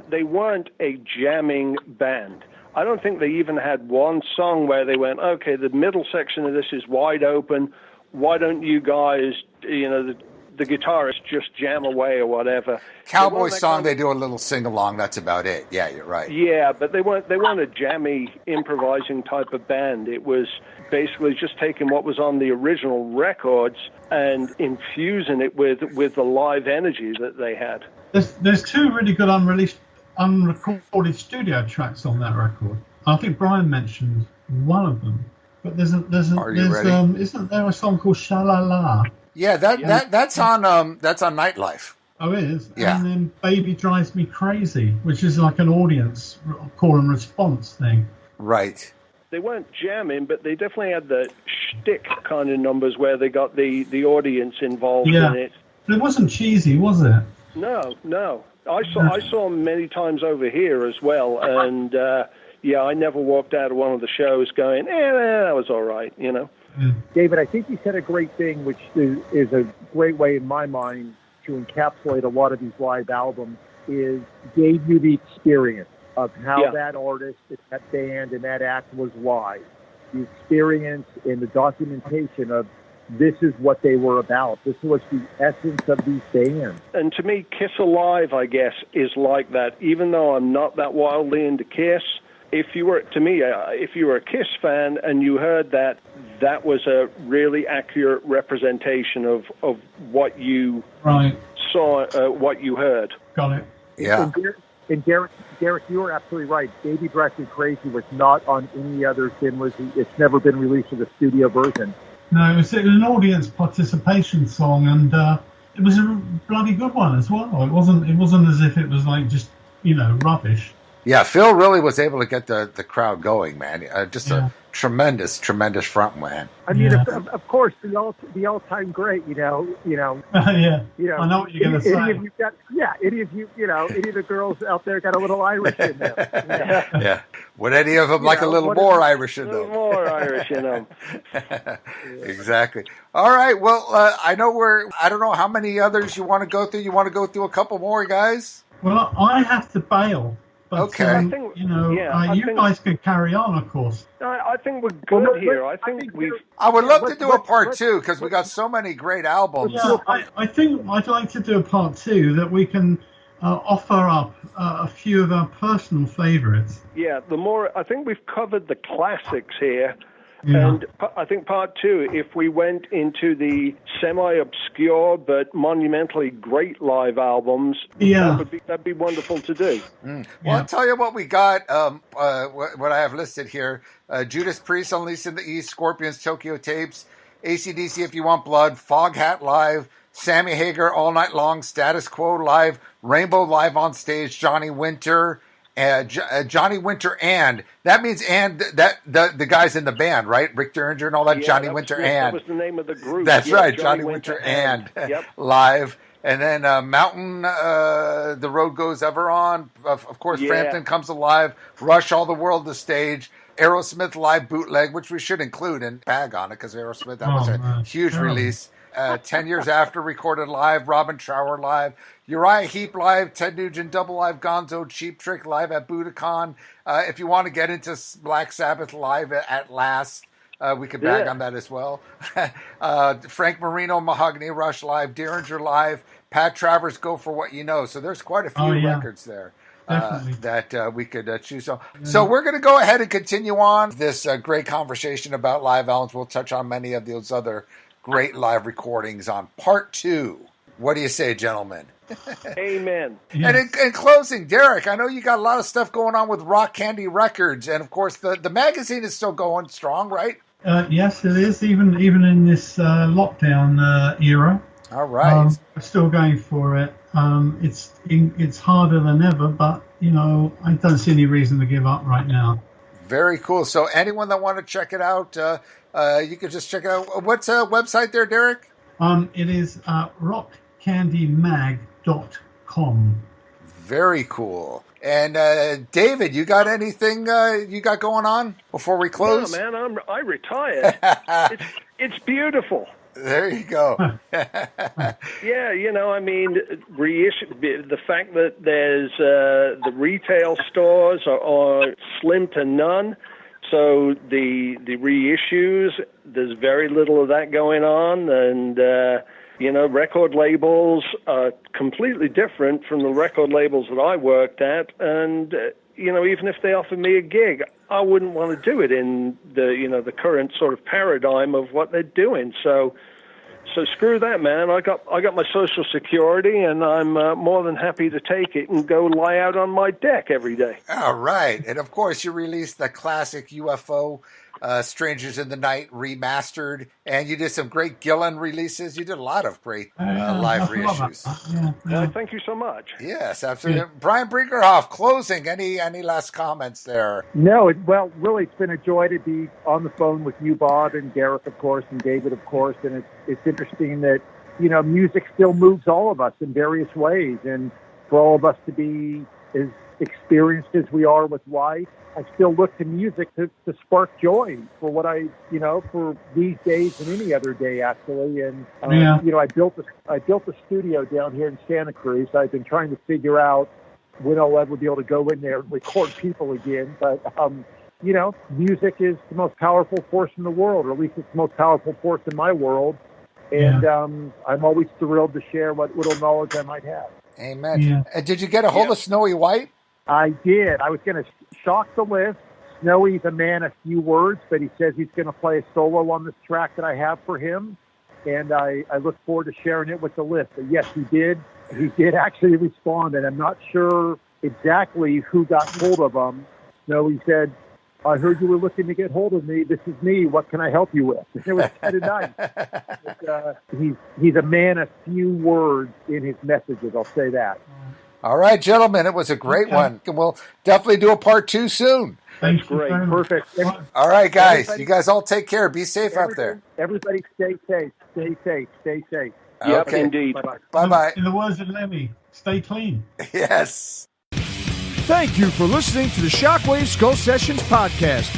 they weren't a jamming band. I don't think they even had one song where they went, okay, the middle section of this is wide open. Why don't you guys, the guitarist just jam away or whatever? Cowboy song, they do a little sing along. That's about it. Yeah, you're right. Yeah, but they weren't a jammy improvising type of band. It was basically just taking what was on the original records and infusing it with the live energy that they had. There's two really good unrecorded studio tracks on that record. I think Brian mentioned one of them, but isn't there a song called Sha-La-La? Yeah, that's on Nightlife. Oh, it is? Yeah. And then Baby Drives Me Crazy, which is like an audience call and response thing. Right. They weren't jamming, but they definitely had the shtick kind of numbers where they got the audience involved in it. But it wasn't cheesy, was it? No. I saw them many times over here as well, and I never walked out of one of the shows going, that was all right, David, I think you said a great thing, which is a great way in my mind to encapsulate a lot of these live albums, is gave you the experience of how that artist, that band, and that act was live. The experience and the documentation of this is what they were about. This was the essence of these bands. And to me, Kiss Alive, I guess, is like that. Even though I'm not that wildly into Kiss, if you were a Kiss fan and you heard that was a really accurate representation of what you saw, what you heard. Got it. Yeah. And Derek, you were absolutely right. Baby Drives Me Crazy was not on any other Thin Lizzy. It's never been released as a studio version. No, it was an audience participation song, and it was a bloody good one as well. It wasn't as if it was like just rubbish. Yeah, Phil really was able to get the crowd going, man. A tremendous front man. I mean, of course, the all-time great. I know what you're going to say. Any of the girls out there got a little Irish in them. Yeah. Would any of them like a little more Irish in them? A little more Irish in them. Exactly. All right. Well, I don't know how many others you want to go through. You want to go through a couple more, guys? Well, I have to bail. But, okay. You guys can carry on, of course. I think we're good here. I would love to do a part two because we got so many great albums. Yeah, I think I'd like to do a part two that we can offer up a few of our personal favorites. Yeah, I think we've covered the classics here. Yeah. And I think part two, if we went into the semi-obscure but monumentally great live albums, that'd be wonderful to do. Well, I'll tell you what we got, what I have listed here. Judas Priest, Unleashed in the East, Scorpions, Tokyo Tapes, AC/DC If You Want Blood, Foghat Live, Sammy Hagar, All Night Long, Status Quo live, Rainbow live on stage, Johnny Winter, Johnny Winter, and that means the guys in the band, right? Rick Derringer and all that. Yeah, Johnny Winter and that was the name of the group. That's right, Johnny Winter and yep. live. And then Mountain, The Road Goes Ever On. Of course, Frampton Comes Alive. Rush, All the World, The Stage. Aerosmith live bootleg, which we should include and bag on it because Aerosmith, that was a huge release. 10 years after, recorded live. Robin Trower live. Uriah Heep live. Ted Nugent double live. Gonzo Cheap Trick live at Budokan. If you want to get into Black Sabbath live at Last, we could bag on that as well. Frank Marino, Mahogany Rush live, Derringer live, Pat Travers, Go For What You Know. So there's quite a few records there that we could choose from. So we're going to go ahead and continue on this great conversation about live albums. We'll touch on many of those other great live recordings on part 2. What do you say, gentlemen? Amen. And in closing, Derek, I know you got a lot of stuff going on with Rock Candy Records, and of course the magazine is still going strong, right? Yes, it is, even in this lockdown era. All right. We're still going for it. It's harder than ever, but, I don't see any reason to give up right now. Very cool. So anyone that want to check it out, you can just check it out. What's a website there, Derek? It is rockcandymag.com. Very cool. And David, you got anything you got going on before we close? No, man, I retired. It's beautiful. There you go. Yeah, reissue, the fact that there's the retail stores are slim to none. So the reissues, there's very little of that going on, and record labels are completely different from the record labels that I worked at, and even if they offered me a gig, I wouldn't want to do it in the current sort of paradigm of what they're doing. So screw that, man. I got my Social Security, and I'm more than happy to take it and go lie out on my deck every day. All right. And, of course, you released the classic UFO Strangers in the Night remastered, and you did some great Gillan releases. You did a lot of great live reissues. Thank you so much. Yes, absolutely. Yeah. Brian Brinkerhoff, closing. Any last comments there? No, really, it's been a joy to be on the phone with you, Bob, and Derek, of course, and David, of course. And it's interesting that, music still moves all of us in various ways. And for all of us to be as experienced as we are with life, I still look to music to spark joy for what for these days and any other day, actually. And, I built a studio down here in Santa Cruz. I've been trying to figure out when I'll ever be able to go in there and record people again. But, music is the most powerful force in the world, or at least it's the most powerful force in my world. And I'm always thrilled to share what little knowledge I might have. Amen. Yeah. And did you get a hold of Snowy White? I did. I was going to shock the list. Snowy's a man of few words, but he says he's going to play a solo on this track that I have for him, and I look forward to sharing it with the list. But yes, he did. He did actually respond, and I'm not sure exactly who got hold of him. Snowy said, "I heard you were looking to get hold of me. This is me. What can I help you with?" It was kind of nice. But, he's a man of few words in his messages. I'll say that. All right, gentlemen, it was a great one. We'll definitely do a part 2 soon. Thanks, great. Perfect. All right, guys. You guys all take care. Be safe out there. Everybody stay safe. Stay safe. Stay safe. Yep, okay. Indeed. Bye-bye. In the words of Lemmy, stay clean. Yes. Thank you for listening to the Shockwave Skull Sessions podcast.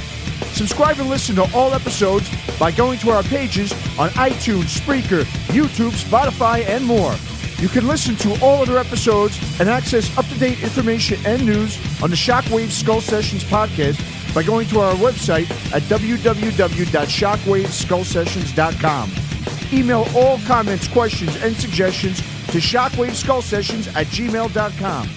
Subscribe and listen to all episodes by going to our pages on iTunes, Spreaker, YouTube, Spotify, and more. You can listen to all other episodes and access up-to-date information and news on the Shockwave Skull Sessions podcast by going to our website at www.shockwaveskullsessions.com. Email all comments, questions, and suggestions to shockwaveskullsessions@gmail.com.